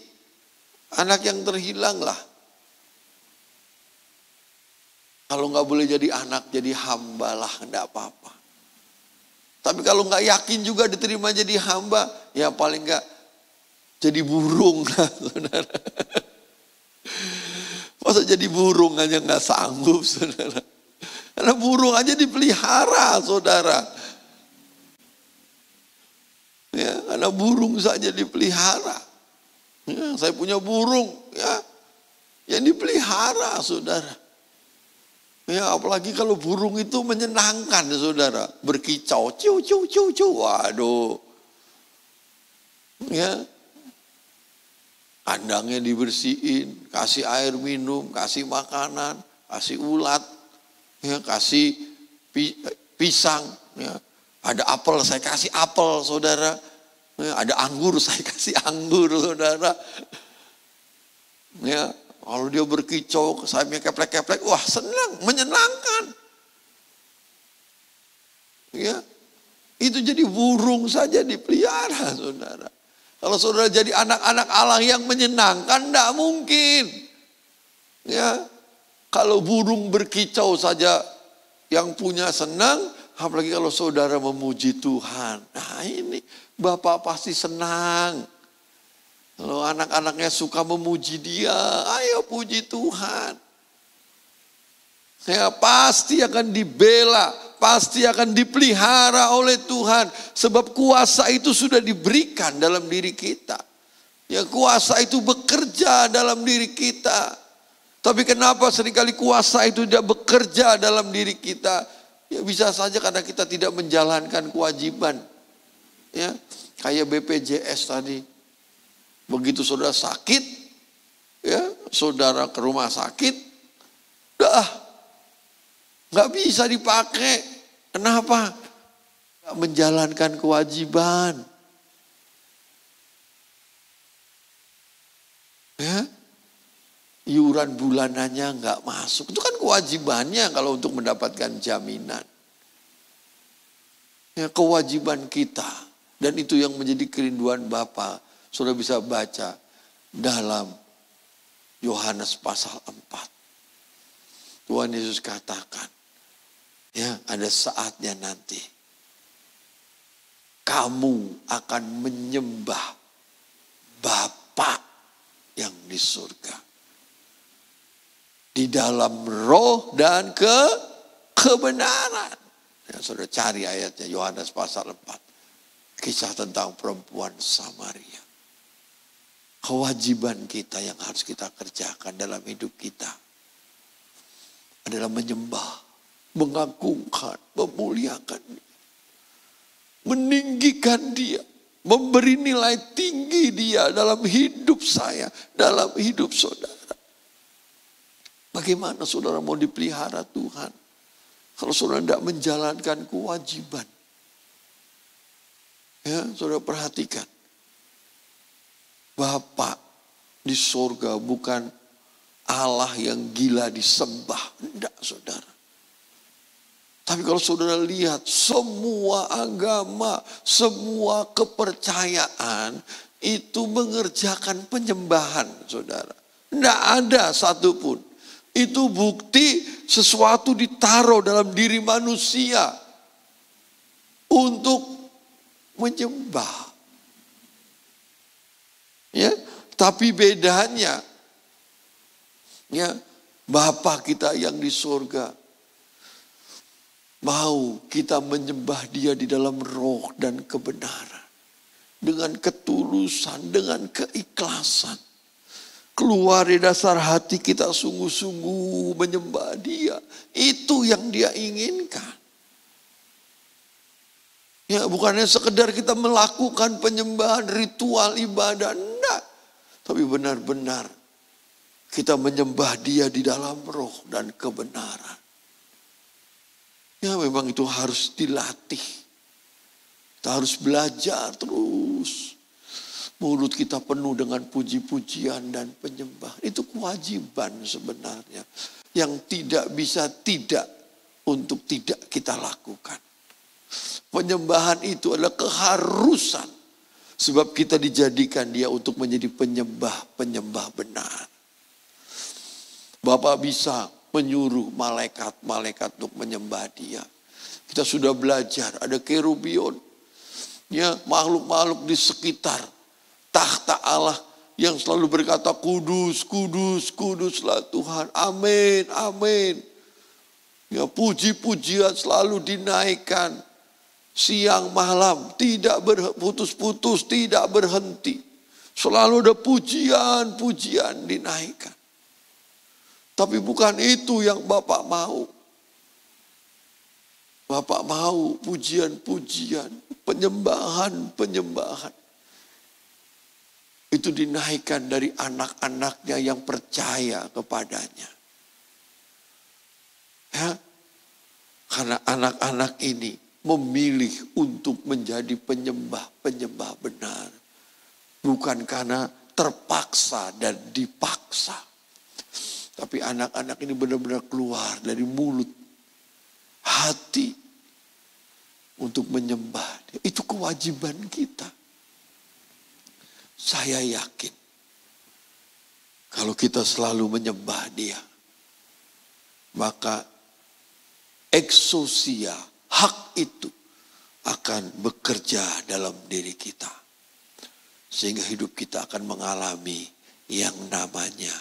anak yang terhilang lah. Kalau nggak boleh jadi anak, jadi hamba lah, tidak apa-apa. Tapi kalau nggak yakin juga diterima jadi hamba, ya paling nggak jadi burung lah, saudara. Masa jadi burung aja nggak sanggup, saudara. Karena burung aja dipelihara, saudara. Ya, karena burung saja dipelihara. Ya, saya punya burung, ya, yang dipelihara, saudara. Ya, apalagi kalau burung itu menyenangkan, ya, saudara. Berkicau, ciu, ciu, ciu, ciu. Waduh. Ya. Kandangnya dibersihin, kasih air minum, kasih makanan, kasih ulat, ya, kasih pisang. Ya. Ada apel, saya kasih apel, saudara. Ya, ada anggur, saya kasih anggur, saudara. Ya. Kalau dia berkicau, sayapnya keplek-keplek, wah senang, menyenangkan. Ya, itu jadi burung saja dipelihara, saudara. Kalau saudara jadi anak-anak Allah yang menyenangkan, tidak mungkin. Ya, kalau burung berkicau saja yang punya senang, apalagi kalau saudara memuji Tuhan. Nah ini Bapak pasti senang. Kalau anak-anaknya suka memuji dia, ayo puji Tuhan. Ya, pasti akan dibela, pasti akan dipelihara oleh Tuhan. Sebab kuasa itu sudah diberikan dalam diri kita. Ya, kuasa itu bekerja dalam diri kita. Tapi kenapa seringkali kuasa itu tidak bekerja dalam diri kita? Ya bisa saja karena kita tidak menjalankan kewajiban. Ya, kayak BPJS tadi. Begitu saudara sakit, ya saudara ke rumah sakit, nggak bisa dipakai. Kenapa? Nggak menjalankan kewajiban. Ya, iuran bulanannya nggak masuk. Itu kan kewajibannya kalau untuk mendapatkan jaminan. Ya, kewajiban kita. Dan itu yang menjadi kerinduan Bapa. Sudah bisa baca dalam Yohanes pasal 4. Tuhan Yesus katakan, ya ada saatnya nanti kamu akan menyembah Bapa yang di surga. Di dalam roh dan kebenaran. Ya, saudara cari ayatnya Yohanes pasal 4. Kisah tentang perempuan Samaria. Kewajiban kita yang harus kita kerjakan dalam hidup kita adalah menyembah, mengagungkan, memuliakan Dia, meninggikan Dia, memberi nilai tinggi Dia dalam hidup saya, dalam hidup saudara. Bagaimana saudara mau dipelihara Tuhan kalau saudara tidak menjalankan kewajiban? Ya, saudara perhatikan. Bapa di sorga bukan Allah yang gila disembah. Tidak, saudara. Tapi kalau saudara lihat semua agama, semua kepercayaan itu mengerjakan penyembahan, saudara. Tidak ada satupun. Itu bukti sesuatu ditaruh dalam diri manusia untuk menyembah. Ya, tapi bedanya, ya, Bapa kita yang di surga mau kita menyembah Dia di dalam roh dan kebenaran. Dengan ketulusan, dengan keikhlasan. Keluar dari dasar hati kita sungguh-sungguh menyembah Dia. Itu yang Dia inginkan. Ya, bukannya sekedar kita melakukan penyembahan ritual ibadah. Enggak. Tapi benar-benar kita menyembah Dia di dalam roh dan kebenaran. Ya, memang itu harus dilatih. Kita harus belajar terus. Mulut kita penuh dengan puji-pujian dan penyembahan. Itu kewajiban sebenarnya. Yang tidak bisa tidak untuk tidak kita lakukan. Penyembahan itu adalah keharusan. Sebab kita dijadikan Dia untuk menjadi penyembah benar. Bapak bisa menyuruh malaikat-malaikat untuk menyembah Dia. Kita sudah belajar, ada kerubion. Ya, makhluk-makhluk di sekitar tahta Allah yang selalu berkata kudus, kudus, kuduslah Tuhan. Amin, amin. Ya, puji-pujian selalu dinaikkan. Siang malam tidak berputus-putus, tidak berhenti. Selalu ada pujian-pujian dinaikkan. Tapi bukan itu yang Bapak mau. Bapak mau pujian-pujian, penyembahan-penyembahan. Itu dinaikkan dari anak-anaknya yang percaya kepadanya. Ya, karena anak-anak ini memilih untuk menjadi penyembah-penyembah benar. Bukan karena terpaksa dan dipaksa. Tapi anak-anak ini benar-benar keluar dari mulut, hati untuk menyembah. Itu kewajiban kita. Saya yakin kalau kita selalu menyembah Dia, maka eksosia, hak itu akan bekerja dalam diri kita. Sehingga hidup kita akan mengalami yang namanya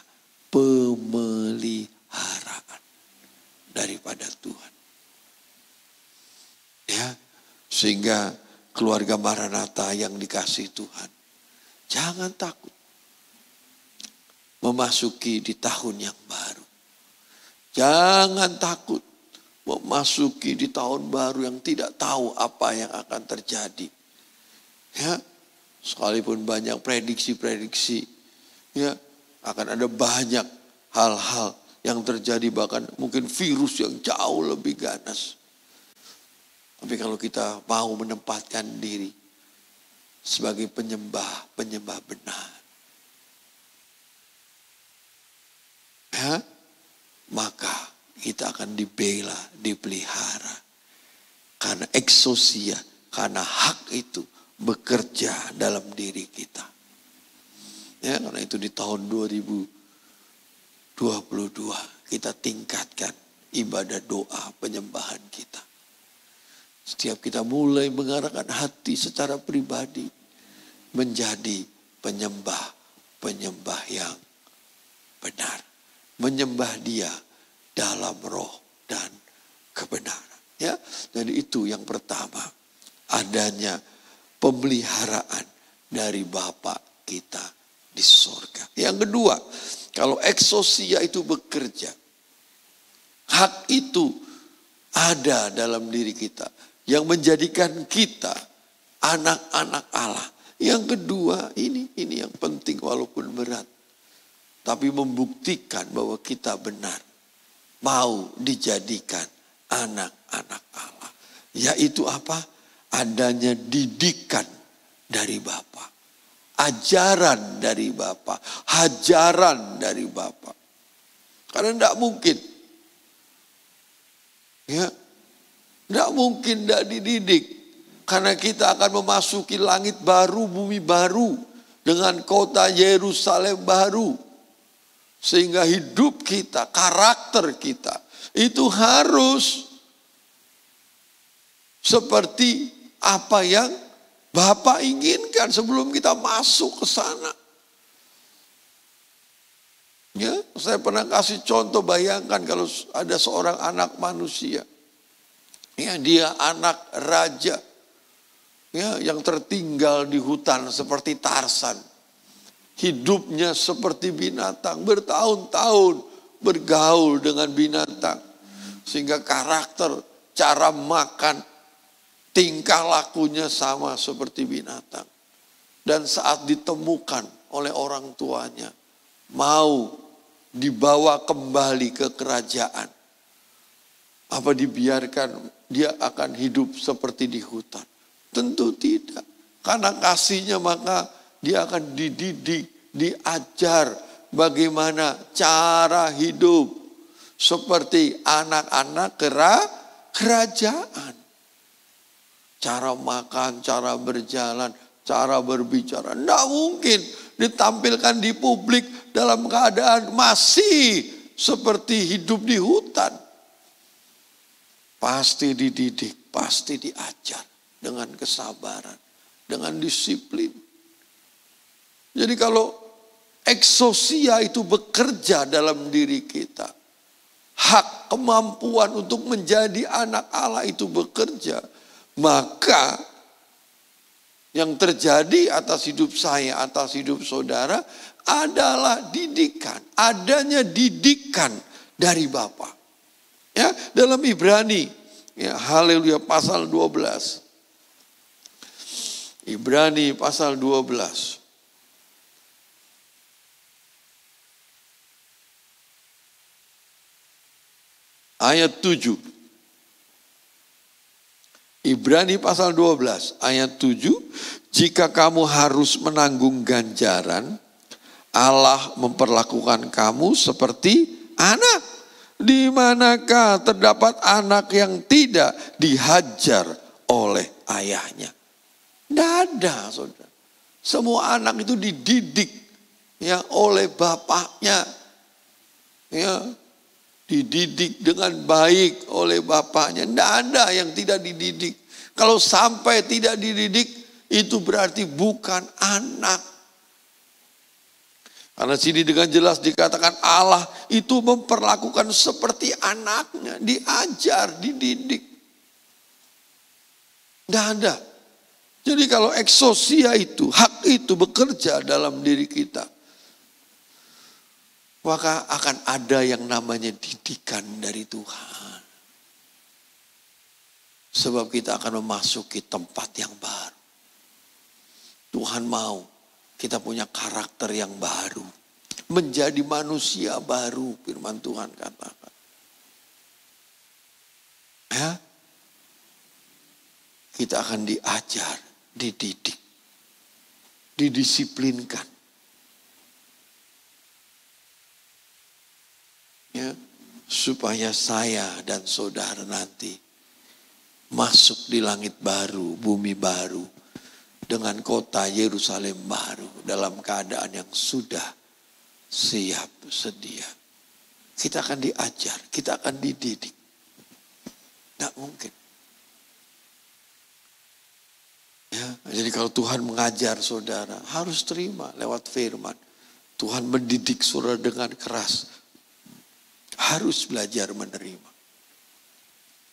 pemeliharaan daripada Tuhan. Ya, sehingga keluarga Maranatha yang dikasihi Tuhan, jangan takut memasuki di tahun yang baru. Jangan takut memasuki di tahun baru yang tidak tahu apa yang akan terjadi. Ya, sekalipun banyak prediksi-prediksi, ya, akan ada banyak hal-hal yang terjadi, bahkan mungkin virus yang jauh lebih ganas. Tapi kalau kita mau menempatkan diri sebagai penyembah benar, ya, maka kita akan dibela, dipelihara. Karena eksosia, karena hak itu bekerja dalam diri kita. Ya, karena itu di tahun 2022 kita tingkatkan ibadah doa penyembahan kita. Setiap kita mulai mengarahkan hati secara pribadi menjadi penyembah yang benar. Menyembah Dia dalam roh dan kebenaran. Ya, jadi itu yang pertama, adanya pemeliharaan dari Bapa kita di surga. Yang kedua, kalau eksosia itu bekerja, hak itu ada dalam diri kita yang menjadikan kita anak-anak Allah. Yang kedua, ini yang penting walaupun berat, tapi membuktikan bahwa kita benar mau dijadikan anak-anak Allah. Yaitu apa? Adanya didikan dari Bapa. Ajaran dari Bapa. Hajaran dari Bapa. Karena tidak mungkin. Ya, Tidak mungkin tidak dididik. Karena kita akan memasuki langit baru, bumi baru. Dengan kota Yerusalem baru. Sehingga hidup kita, karakter kita. Itu harus seperti apa yang Bapak inginkan sebelum kita masuk ke sana. Ya, saya pernah kasih contoh, bayangkan kalau ada seorang anak manusia. Ya, dia anak raja. Ya, yang tertinggal di hutan seperti Tarsan. Hidupnya seperti binatang, bertahun-tahun bergaul dengan binatang. Sehingga karakter, cara makan, tingkah lakunya sama seperti binatang. Dan saat ditemukan oleh orang tuanya, mau dibawa kembali ke kerajaan. Apa dibiarkan dia akan hidup seperti di hutan? Tentu tidak. Karena kasihnya maka dia akan dididik, diajar bagaimana cara hidup. Seperti anak-anak kerajaan. Cara makan, cara berjalan, cara berbicara. Tidak mungkin ditampilkan di publik dalam keadaan masih seperti hidup di hutan. Pasti dididik, pasti diajar dengan kesabaran, dengan disiplin. Jadi kalau eksosia itu bekerja dalam diri kita, hak kemampuan untuk menjadi anak Allah itu bekerja, maka yang terjadi atas hidup saya, atas hidup saudara adalah didikan. Adanya didikan dari Bapa. Ya, dalam Ibrani, ya, haleluya, pasal 12. Ibrani pasal 12. Ayat 7. Ibrani pasal 12 ayat 7. Jika kamu harus menanggung ganjaran, Allah memperlakukan kamu seperti anak. Di manakah terdapat anak yang tidak dihajar oleh ayahnya? Tidak ada, saudara. Semua anak itu dididik ya oleh bapaknya. Ya, dididik dengan baik oleh bapaknya. Tidak ada yang tidak dididik. Kalau sampai tidak dididik, itu berarti bukan anak. Karena sini dengan jelas dikatakan Allah itu memperlakukan seperti anaknya. Diajar, dididik. Tidak ada. Jadi kalau eksosia itu, hak itu bekerja dalam diri kita, maka akan ada yang namanya didikan dari Tuhan. Sebab kita akan memasuki tempat yang baru. Tuhan mau kita punya karakter yang baru. Menjadi manusia baru, firman Tuhan katakan. Ya? Kita akan diajar, dididik, didisiplinkan. Ya, supaya saya dan saudara nanti masuk di langit baru, bumi baru, dengan kota Yerusalem baru, dalam keadaan yang sudah siap sedia. Kita akan diajar, kita akan dididik. Tidak mungkin. Ya, jadi kalau Tuhan mengajar saudara, harus terima lewat firman. Tuhan mendidik saudara dengan keras. Harus belajar menerima.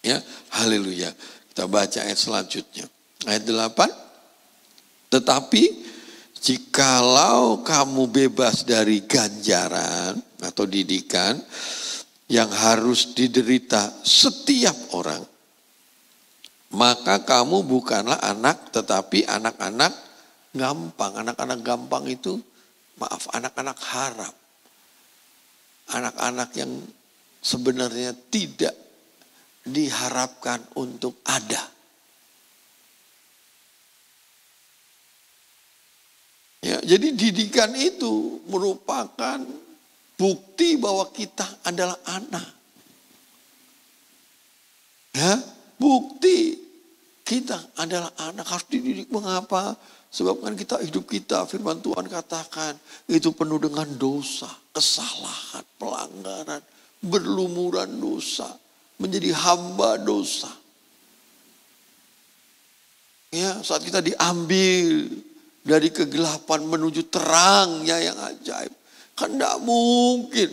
Ya, haleluya. Kita baca ayat selanjutnya. Ayat 8. Tetapi jikalau kamu bebas dari ganjaran atau didikan yang harus diderita setiap orang, maka kamu bukanlah anak tetapi anak-anak gampang. Anak-anak gampang itu, maaf, anak-anak haram. Anak-anak yang sebenarnya tidak diharapkan untuk ada. Ya, jadi didikan itu merupakan bukti bahwa kita adalah anak. Ya, bukti kita adalah anak harus dididik. Mengapa? Sebab kan hidup kita, firman Tuhan katakan, itu penuh dengan dosa, kesalahan, pelanggaran, berlumuran dosa, menjadi hamba dosa. Ya, saat kita diambil dari kegelapan menuju terangnya yang ajaib, kan tidak mungkin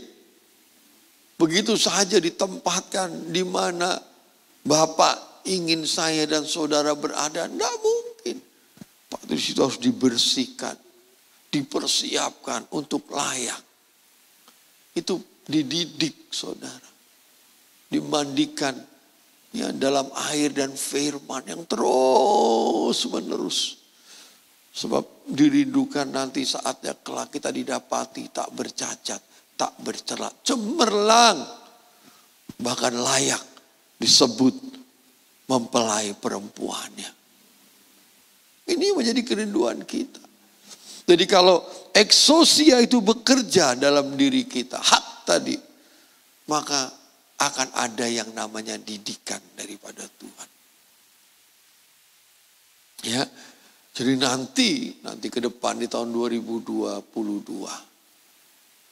begitu saja ditempatkan di mana Bapak ingin saya dan saudara berada. Tidak mungkin. Pak, di situ harus dibersihkan, dipersiapkan untuk layak. Itu dididik saudara, dimandikan ya dalam air dan firman yang terus menerus. Sebab dirindukan nanti saatnya kelak kita didapati tak bercacat, tak bercela, cemerlang, bahkan layak disebut mempelai perempuannya. Ini menjadi kerinduan kita. Jadi kalau eksosia itu bekerja dalam diri kita, hak tadi, maka akan ada yang namanya didikan daripada Tuhan. Ya, jadi nanti ke depan di tahun 2022,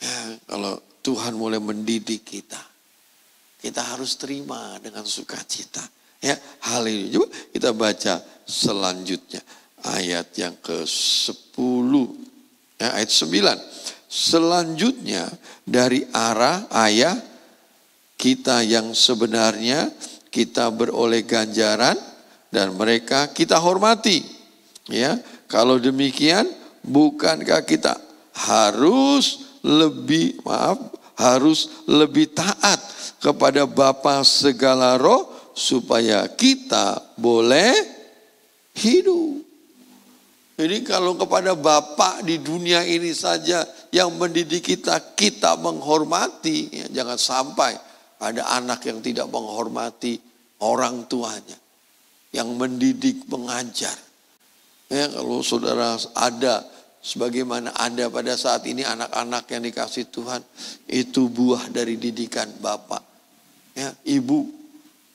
ya, kalau Tuhan mulai mendidik kita harus terima dengan sukacita. Ya, haleluya. Coba kita baca selanjutnya ayat yang ke-10, ya, ayat 9. Selanjutnya dari arah ayah kita yang sebenarnya kita beroleh ganjaran dan mereka kita hormati. Ya, kalau demikian bukankah kita harus lebih taat kepada Bapa segala roh supaya kita boleh hidup. Jadi kalau kepada Bapa di dunia ini saja yang mendidik kita menghormati, ya, jangan sampai ada anak yang tidak menghormati orang tuanya, yang mendidik, mengajar. Ya, kalau saudara ada, sebagaimana ada pada saat ini anak-anak yang dikasih Tuhan, itu buah dari didikan Bapak, ya, Ibu,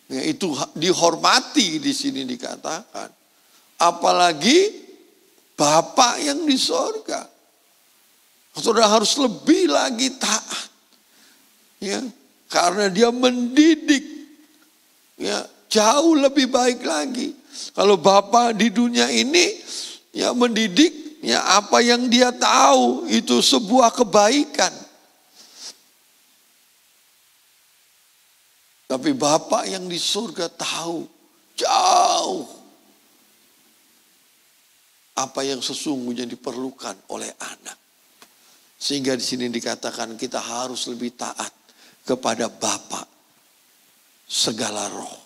ya, itu dihormati di sini dikatakan. Apalagi Bapak yang di sorga, saudara harus lebih lagi taat, ya, karena dia mendidik, ya, jauh lebih baik lagi. Kalau Bapak di dunia ini, ya, mendidik, ya, apa yang dia tahu itu sebuah kebaikan. Tapi Bapak yang di surga tahu jauh apa yang sesungguhnya diperlukan oleh anak. Sehingga di sini dikatakan kita harus lebih taat kepada Bapa segala roh.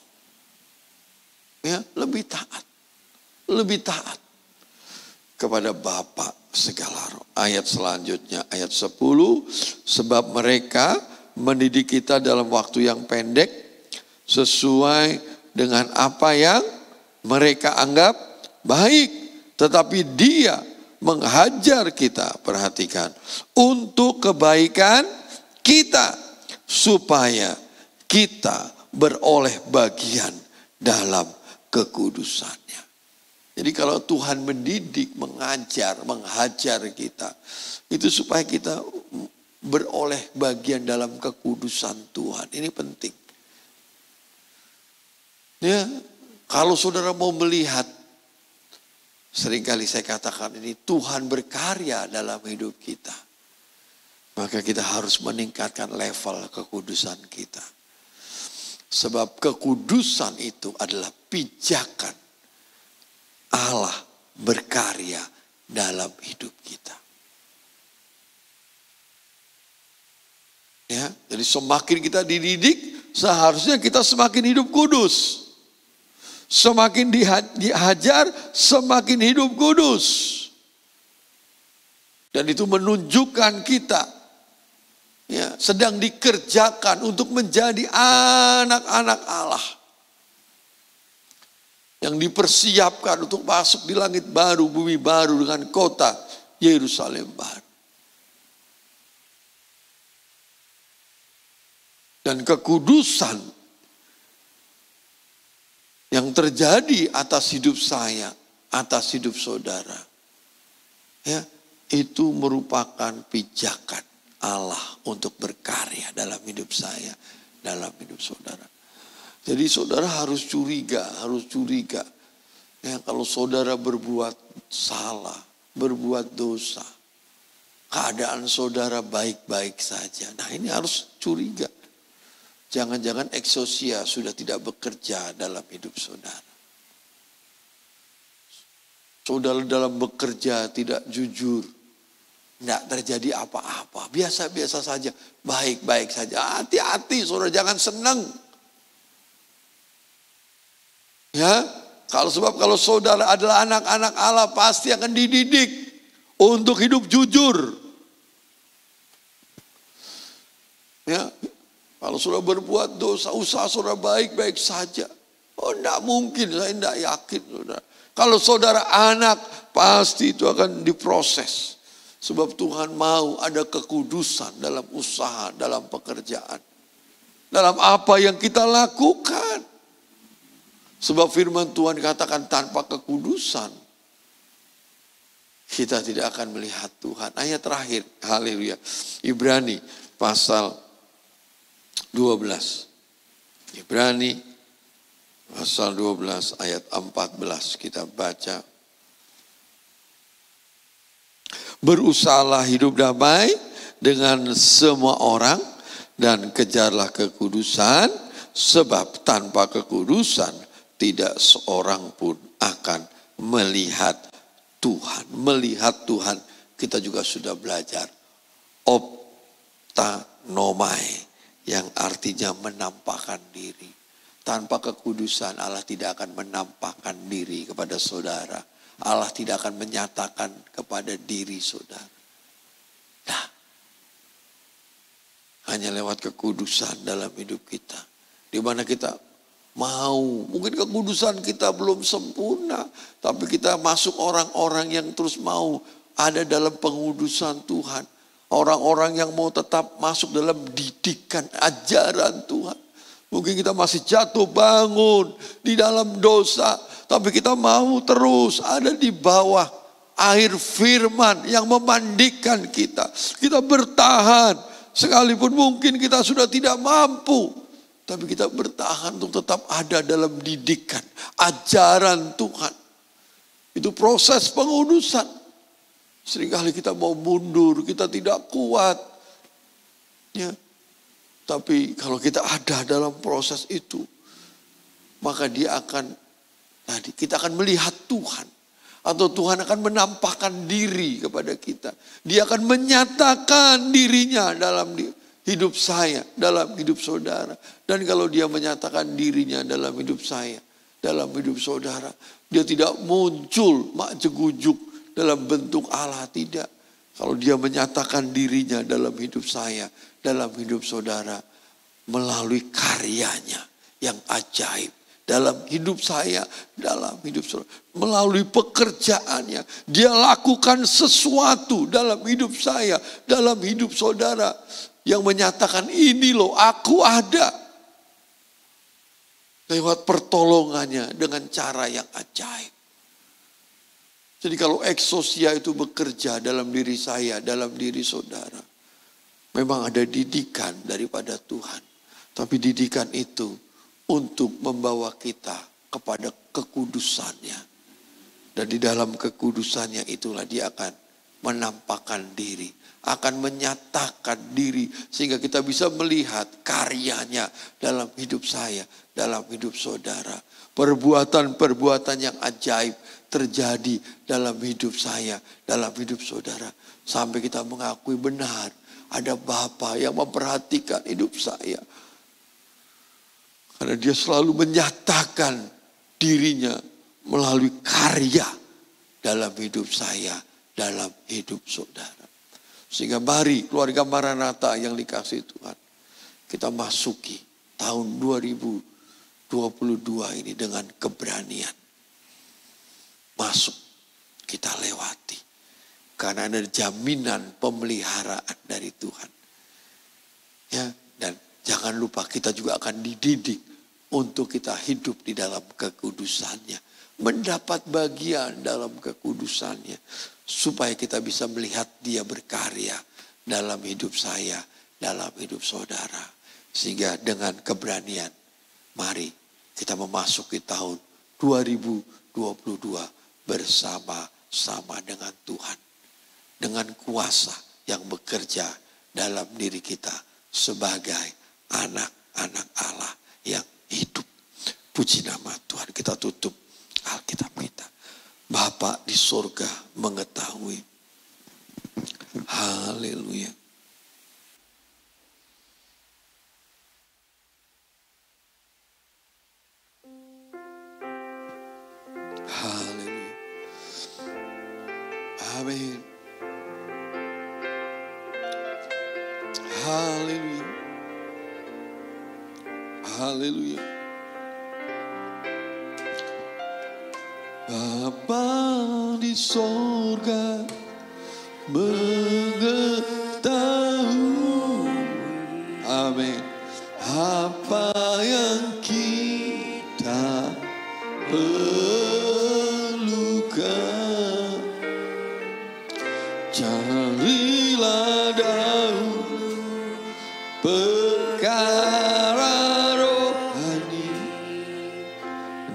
Ya, lebih taat kepada Bapa segala roh. Ayat selanjutnya, ayat 10, sebab mereka mendidik kita dalam waktu yang pendek sesuai dengan apa yang mereka anggap baik. Tetapi dia menghajar kita, perhatikan, untuk kebaikan kita, supaya kita beroleh bagian dalam kekudusannya. Jadi kalau Tuhan mendidik, mengajar, menghajar kita, itu supaya kita beroleh bagian dalam kekudusan Tuhan. Ini penting. Ya, kalau saudara mau melihat, seringkali saya katakan ini, Tuhan berkarya dalam hidup kita, maka kita harus meningkatkan level kekudusan kita. Sebab kekudusan itu adalah pijakan Allah berkarya dalam hidup kita. Ya, jadi semakin kita dididik, seharusnya kita semakin hidup kudus. Semakin dihajar, semakin hidup kudus. Dan itu menunjukkan kita, ya, sedang dikerjakan untuk menjadi anak-anak Allah. Yang dipersiapkan untuk masuk di langit baru, bumi baru dengan kota Yerusalem baru. Dan kekudusan terjadi atas hidup saya, atas hidup saudara, ya, itu merupakan pijakan Allah untuk berkarya dalam hidup saya, dalam hidup saudara. Jadi saudara harus curiga. Ya, kalau saudara berbuat salah, berbuat dosa, keadaan saudara baik-baik saja. Nah, ini harus curiga. Jangan-jangan eksosia sudah tidak bekerja dalam hidup saudara. Saudara dalam bekerja tidak jujur, tidak terjadi apa-apa, biasa-biasa saja, baik-baik saja. Hati-hati saudara, jangan senang. Ya, kalau saudara adalah anak-anak Allah, pasti akan dididik untuk hidup jujur. Ya, kalau saudara berbuat dosa, usaha saudara baik-baik saja. Oh, tidak mungkin, saya tidak yakin saudara. Kalau saudara anak, pasti itu akan diproses. Sebab Tuhan mau ada kekudusan dalam usaha, dalam pekerjaan. Dalam apa yang kita lakukan. Sebab firman Tuhan katakan tanpa kekudusan, kita tidak akan melihat Tuhan. Ayat terakhir, haleluya. Ibrani pasal 12. Ibrani pasal 12 ayat 14 kita baca. Berusahalah hidup damai dengan semua orang dan kejarlah kekudusan, sebab tanpa kekudusan tidak seorang pun akan melihat Tuhan. Melihat Tuhan, kita juga sudah belajar. Optanomai, yang artinya menampakkan diri. Tanpa kekudusan Allah tidak akan menampakkan diri kepada saudara. Allah tidak akan menyatakan kepada diri saudara. Nah, hanya lewat kekudusan dalam hidup kita. Di mana kita mau, mungkin kekudusan kita belum sempurna, tapi kita masuk orang-orang yang terus mau ada dalam pengudusan Tuhan. Orang-orang yang mau tetap masuk dalam didikan ajaran Tuhan. Mungkin kita masih jatuh bangun di dalam dosa, tapi kita mau terus ada di bawah air firman yang memandikan kita. Kita bertahan, sekalipun mungkin kita sudah tidak mampu. Tapi kita bertahan untuk tetap ada dalam didikan, ajaran Tuhan. Itu proses pengudusan. Seringkali kita mau mundur, kita tidak kuat. Ya. Tapi kalau kita ada dalam proses itu, maka kita akan melihat Tuhan. Atau Tuhan akan menampakkan diri kepada kita. Dia akan menyatakan dirinya dalam hidup saya, dalam hidup saudara. Dan kalau dia menyatakan dirinya dalam hidup saya, dalam hidup saudara, dia tidak muncul mak jegujuk dalam bentuk Allah, tidak. Kalau dia menyatakan dirinya dalam hidup saya, dalam hidup saudara, melalui karyanya yang ajaib. Dalam hidup saya, dalam hidup saudara. Melalui pekerjaannya, dia lakukan sesuatu dalam hidup saya, dalam hidup saudara. Yang menyatakan ini loh, aku ada. Lewat pertolongannya dengan cara yang ajaib. Jadi kalau eksosia itu bekerja dalam diri saya, dalam diri saudara. Memang ada didikan daripada Tuhan. Tapi didikan itu untuk membawa kita kepada kekudusannya. Dan di dalam kekudusannya itulah dia akan menampakkan diri. Akan menyatakan diri. Sehingga kita bisa melihat karyanya dalam hidup saya, dalam hidup saudara. Perbuatan-perbuatan yang ajaib terjadi dalam hidup saya, dalam hidup saudara. Sampai kita mengakui benar ada Bapa yang memperhatikan hidup saya. Karena dia selalu menyatakan dirinya melalui karya dalam hidup saya, dalam hidup saudara. Sehingga mari keluarga Maranatha yang dikasihi Tuhan, kita masuki tahun 2022 ini dengan keberanian. Masuk, kita lewati. Karena ada jaminan pemeliharaan dari Tuhan. Ya, dan jangan lupa kita juga akan dididik untuk kita hidup di dalam kekudusannya. Mendapat bagian dalam kekudusannya. Supaya kita bisa melihat dia berkarya dalam hidup saya, dalam hidup saudara. Sehingga dengan keberanian, mari kita memasuki tahun 2022 bersama-sama dengan Tuhan. Dengan kuasa yang bekerja dalam diri kita sebagai anak-anak Allah yang hidup. Puji nama Tuhan. Kita tutup Alkitab kita. Bapa di surga mengetahui. Haleluya. Haleluya. Amin. Haleluya. Haleluya. Bapa di sorga mengetahui, amin, apa yang kita perlukan. Carilah dahulu perkara rohani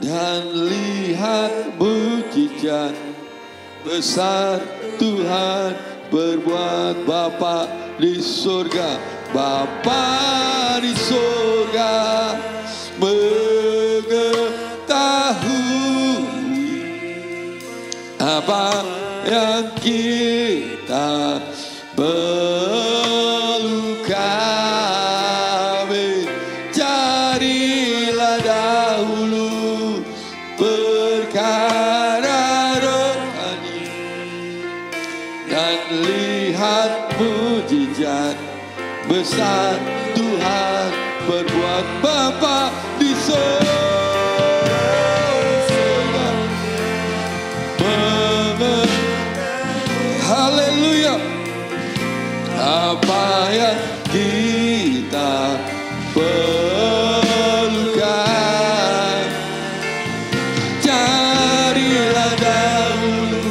dan lihat mujizat besar Tuhan berbuat. Bapa di surga, Bapa di surga mengetahui apa yang kita perlukan. Carilah dahulu perkara rohani dan lihat mujizat besar Tuhan berbuat. Bapa di surga, haleluya, apa yang kita perlukan. Carilah dahulu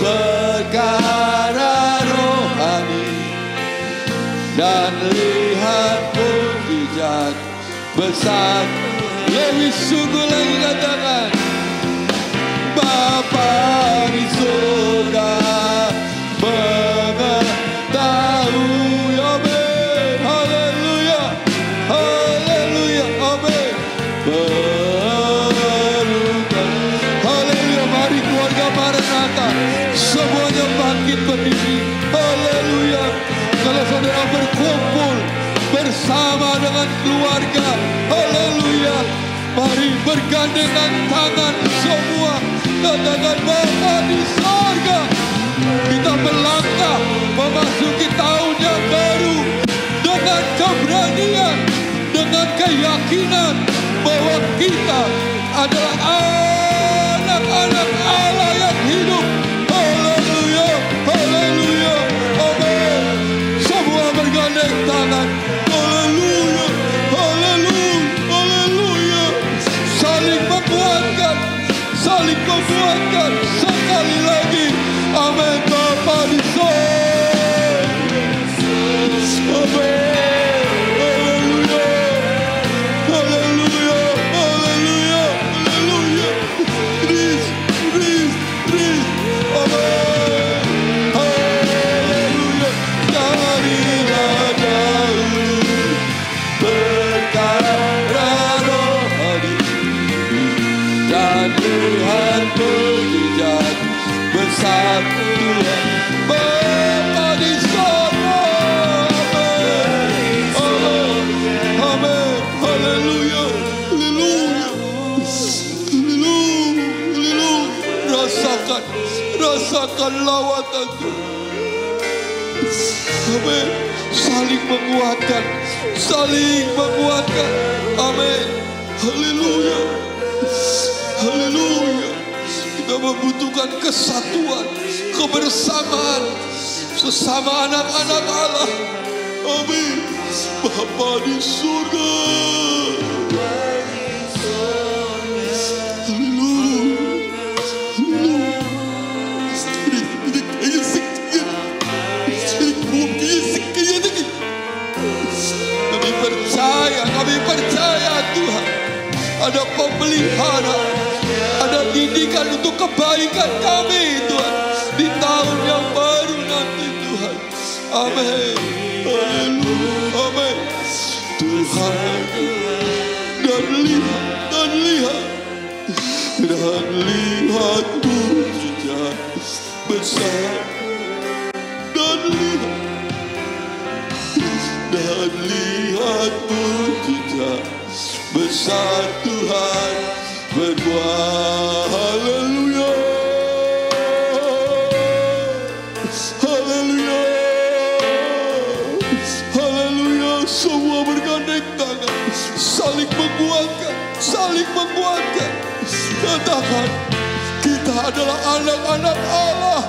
perkara rohani dan lihat mujizat besar. Lebih sungguh lagi katakan, Bapa di surga mengetahui, amin, haleluya, haleluya, amin, perlukan. Haleluya, mari keluarga Maranatha semuanya bangkit berdiri. Haleluya. Kalau saudara berkumpul bersama dengan keluarga, haleluya, mari bergandengan tangan semua. Katakan, Bapa di surga, kita melangkah memasuki tahun yang baru dengan keberanian, dengan keyakinan bahwa kita adalah anak-anak Allah yang hidup. Haleluya, haleluya, amin. Semua bergandeng tangan. Haleluya, haleluya, haleluya. Saling menguatkan, saling menguatkan. Sekali lagi, amin. Bapa di surga, amin. Haleluya, haleluya, haleluya, haleluya. Please, please, please, amin. Haleluya. Carilah dahulu perkara rohani dan lihat mujizat besar Tuhan. Bapa di surga, amin, amin, amin, haleluya, haleluya, haleluya, haleluya. Rasakan, rasakan lawatan Tuhan. Amin. Saling menguatkan, saling menguatkan. Amin. Haleluya, haleluya. Kita membutuhkan kesatuan, kebersamaan sesama anak-anak Allah. Amin. Bapa di surga, Kami percaya Tuhan. Ada pemeliharaan, ada didikan untuk kebaikan kami Tuhan. Di tahun yang baru nanti Tuhan. Amin. Haleluya. Amin. Tuhan. Dan lihat mujizat besar. Dan lihat mujizat besar Tuhan berbuat. Haleluya. Haleluya. Haleluya. Semua bergandeng tangan, saling menguatkan, saling menguatkan. Katakan, kita adalah anak-anak Allah.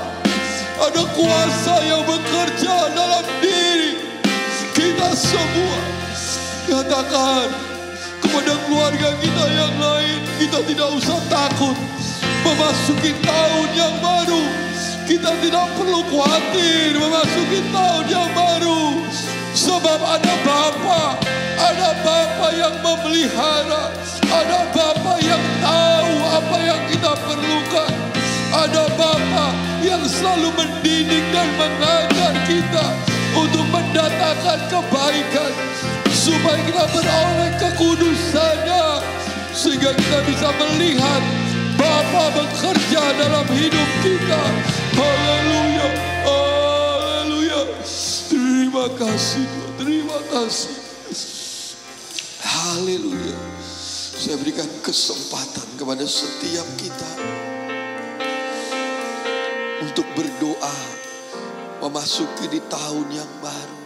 Ada kuasa yang bekerja dalam diri kita semua. Katakan kepada keluarga kita yang lain, kita tidak usah takut memasuki tahun yang baru. Kita tidak perlu khawatir memasuki tahun yang baru. Sebab ada Bapa yang memelihara. Ada Bapa yang tahu apa yang kita perlukan. Ada Bapa yang selalu mendidik dan mengajar kita untuk mendatangkan kebaikan, supaya kita beroleh kekudusannya, sehingga kita bisa melihat Bapa bekerja dalam hidup kita. Haleluya. Haleluya. Terima kasih Tuhan. Terima kasih. Haleluya. Saya berikan kesempatan kepada setiap kita untuk berdoa memasuki di tahun yang baru.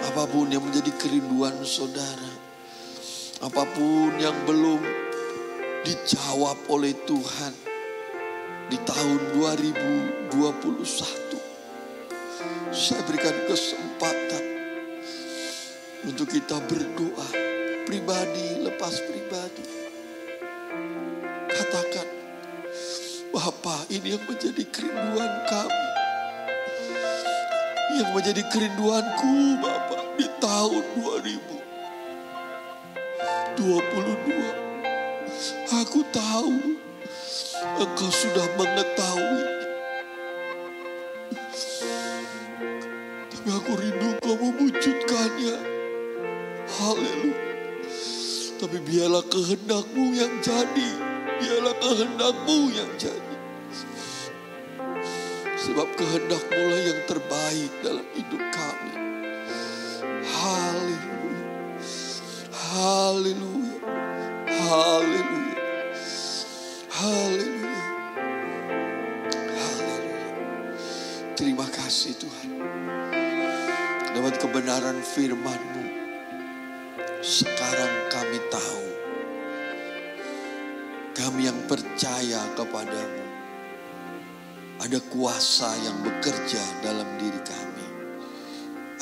Apapun yang menjadi kerinduan saudara, apapun yang belum dijawab oleh Tuhan di tahun 2021, saya berikan kesempatan untuk kita berdoa pribadi lepas pribadi. Katakan, Bapa, ini yang menjadi kerinduan kami, yang menjadi kerinduanku Bapa di tahun 2022. Aku tahu Engkau sudah mengetahuinya, tapi aku rindu Engkau mewujudkannya. Haleluya. Tapi biarlah kehendak-Mu yang jadi, biarlah kehendak-Mu yang jadi. Sebab kehendak-Mu lah yang terbaik dalam hidup kami. Haleluya. Haleluya. Haleluya. Haleluya. Haleluya. Terima kasih Tuhan. Lewat kebenaran firman-Mu, sekarang kami tahu, kami yang percaya kepadamu, ada kuasa yang bekerja dalam diri kami.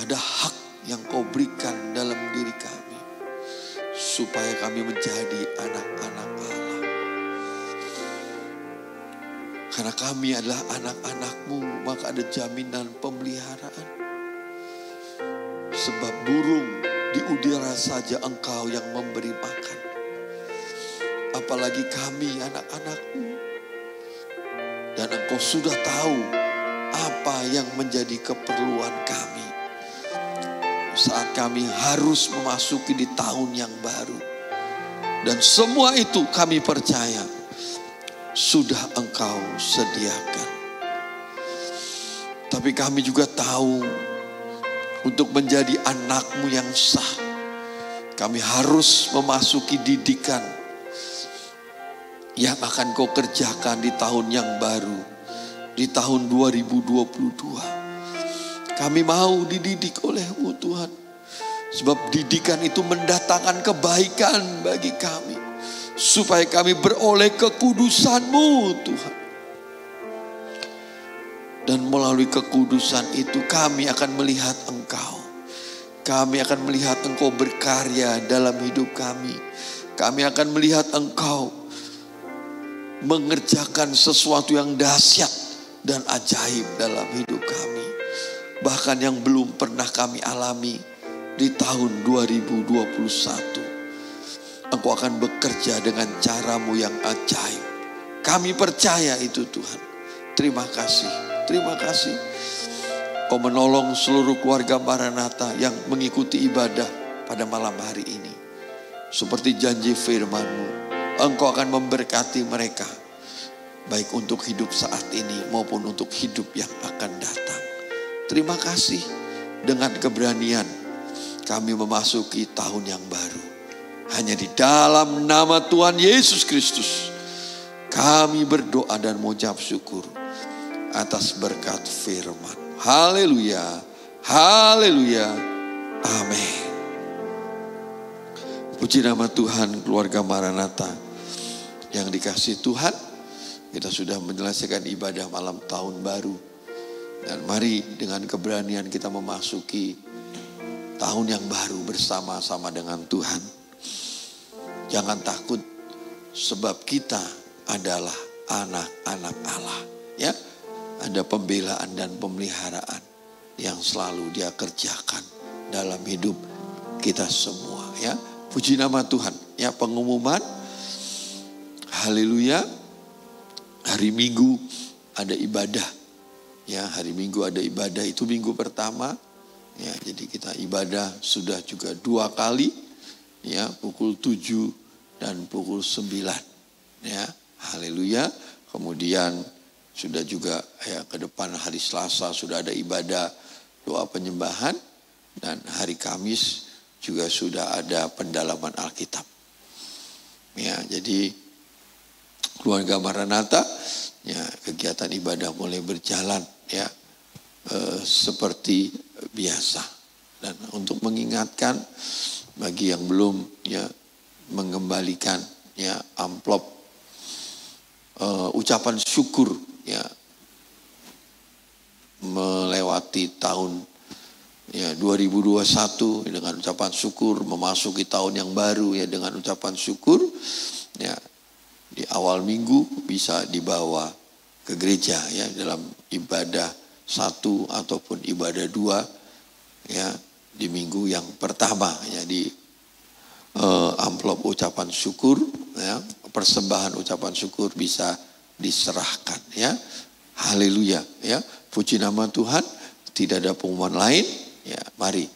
Ada hak yang Kau berikan dalam diri kami, supaya kami menjadi anak-anak Allah. Karena kami adalah anak-anak-Mu, maka ada jaminan pemeliharaan. Sebab burung di udara saja Engkau yang memberi makan. Apalagi kami anak-anak-Mu. Dan Engkau sudah tahu apa yang menjadi keperluan kami saat kami harus memasuki di tahun yang baru. Dan semua itu kami percaya sudah Engkau sediakan. Tapi kami juga tahu, untuk menjadi anak-Mu yang sah, kami harus memasuki didikan yang akan Kau kerjakan di tahun yang baru, di tahun 2022. Kami mau dididik oleh-Mu Tuhan, sebab didikan itu mendatangkan kebaikan bagi kami, supaya kami beroleh kekudusan-Mu Tuhan. Dan melalui kekudusan itu kami akan melihat Engkau. Kami akan melihat Engkau berkarya dalam hidup kami. Kami akan melihat Engkau mengerjakan sesuatu yang dahsyat dan ajaib dalam hidup kami. bahkan yang belum pernah kami alami di tahun 2021. Engkau akan bekerja dengan cara-Mu yang ajaib. Kami percaya itu Tuhan. Terima kasih, terima kasih. Kau menolong seluruh keluarga Maranatha yang mengikuti ibadah pada malam hari ini. Seperti janji firman-Mu, Engkau akan memberkati mereka, baik untuk hidup saat ini maupun untuk hidup yang akan datang. Terima kasih, dengan keberanian kami memasuki tahun yang baru. Hanya di dalam nama Tuhan Yesus Kristus kami berdoa dan mengucap syukur atas berkat firman. Haleluya, haleluya, amin. Puji nama Tuhan, keluarga Maranatha yang dikasihi Tuhan. Kita sudah menyelesaikan ibadah malam tahun baru. Dan mari dengan keberanian kita memasuki tahun yang baru bersama-sama dengan Tuhan. Jangan takut, sebab kita adalah anak-anak Allah. Ya, ada pembelaan dan pemeliharaan yang selalu Dia kerjakan dalam hidup kita semua. Ya, puji nama Tuhan. Ya, pengumuman. Haleluya. Hari Minggu ada ibadah. Ya, hari Minggu ada ibadah, itu minggu pertama. Ya, jadi kita ibadah sudah juga 2 kali. Ya, pukul 7 dan pukul 9. Ya, haleluya. Kemudian sudah juga ya ke depan hari Selasa sudah ada ibadah doa penyembahan. Dan hari Kamis juga sudah ada pendalaman Alkitab. Ya, jadi keluarga Maranatha, ya, kegiatan ibadah mulai berjalan ya seperti biasa. Dan untuk mengingatkan bagi yang belum ya mengembalikan ya amplop ucapan syukur ya melewati tahun ya 2021 dengan ucapan syukur, memasuki tahun yang baru ya dengan ucapan syukur ya. Di awal minggu bisa dibawa ke gereja ya dalam ibadah 1 ataupun ibadah 2 ya di minggu yang pertama ya di amplop ucapan syukur ya, persembahan ucapan syukur bisa diserahkan ya. Haleluya ya. Puji nama Tuhan, tidak ada pengumuman lain ya. Mari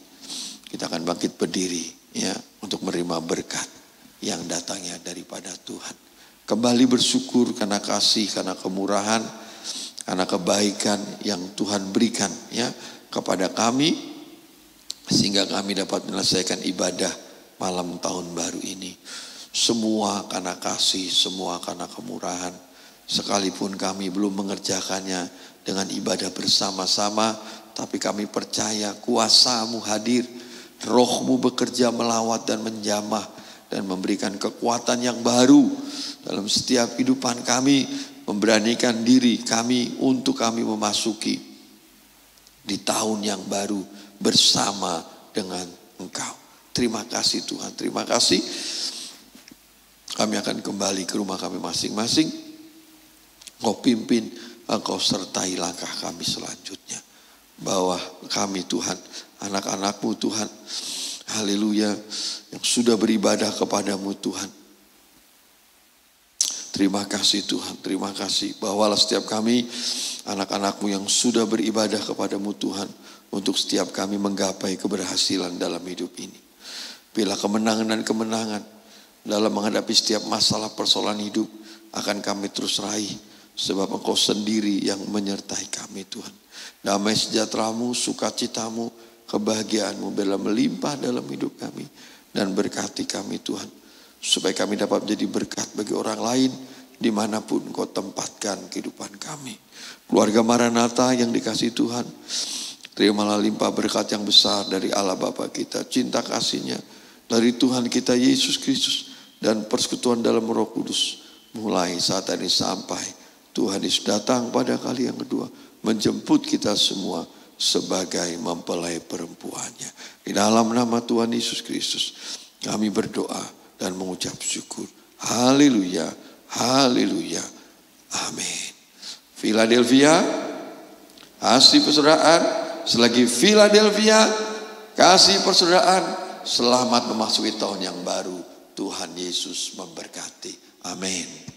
kita akan bangkit berdiri ya untuk menerima berkat yang datangnya daripada Tuhan. Kembali bersyukur karena kasih, karena kemurahan, karena kebaikan yang Tuhan berikan ya kepada kami, sehingga kami dapat menyelesaikan ibadah malam tahun baru ini. Semua karena kasih, semua karena kemurahan. Sekalipun kami belum mengerjakannya dengan ibadah bersama-sama, tapi kami percaya kuasa-Mu hadir, Roh-Mu bekerja melawat dan menjamah dan memberikan kekuatan yang baru dalam setiap kehidupan kami, memberanikan diri kami untuk kami memasuki di tahun yang baru bersama dengan Engkau. Terima kasih Tuhan, terima kasih. Kami akan kembali ke rumah kami masing-masing. Engkau pimpin, Engkau sertai langkah kami selanjutnya. Bahwa kami Tuhan, anak-anak-Mu Tuhan, haleluya, yang sudah beribadah kepada-Mu Tuhan. Terima kasih Tuhan, terima kasih. Bawalah setiap kami, anak-anak-Mu yang sudah beribadah kepada-Mu Tuhan, untuk setiap kami menggapai keberhasilan dalam hidup ini. Bila kemenangan dan kemenangan dalam menghadapi setiap masalah persoalan hidup akan kami terus raih, sebab Engkau sendiri yang menyertai kami Tuhan. Damai sejahtera-Mu, sukacita-Mu, kebahagiaan-Mu bila melimpah dalam hidup kami, dan berkati kami Tuhan, supaya kami dapat menjadi berkat bagi orang lain dimanapun Engkau tempatkan kehidupan kami. Keluarga Maranatha yang dikasihi Tuhan, terimalah limpah berkat yang besar dari Allah Bapa kita, cinta kasih-Nya dari Tuhan kita Yesus Kristus, dan persekutuan dalam Roh Kudus mulai saat ini sampai Tuhan Yesus datang pada kali yang kedua, menjemput kita semua sebagai mempelai perempuannya. Di dalam nama Tuhan Yesus Kristus kami berdoa dan mengucap syukur. Haleluya, haleluya, amin. Philadelphia, asli persaudaraan, selagi Philadelphia, kasih persaudaraan, selamat memasuki tahun yang baru. Tuhan Yesus memberkati. Amin.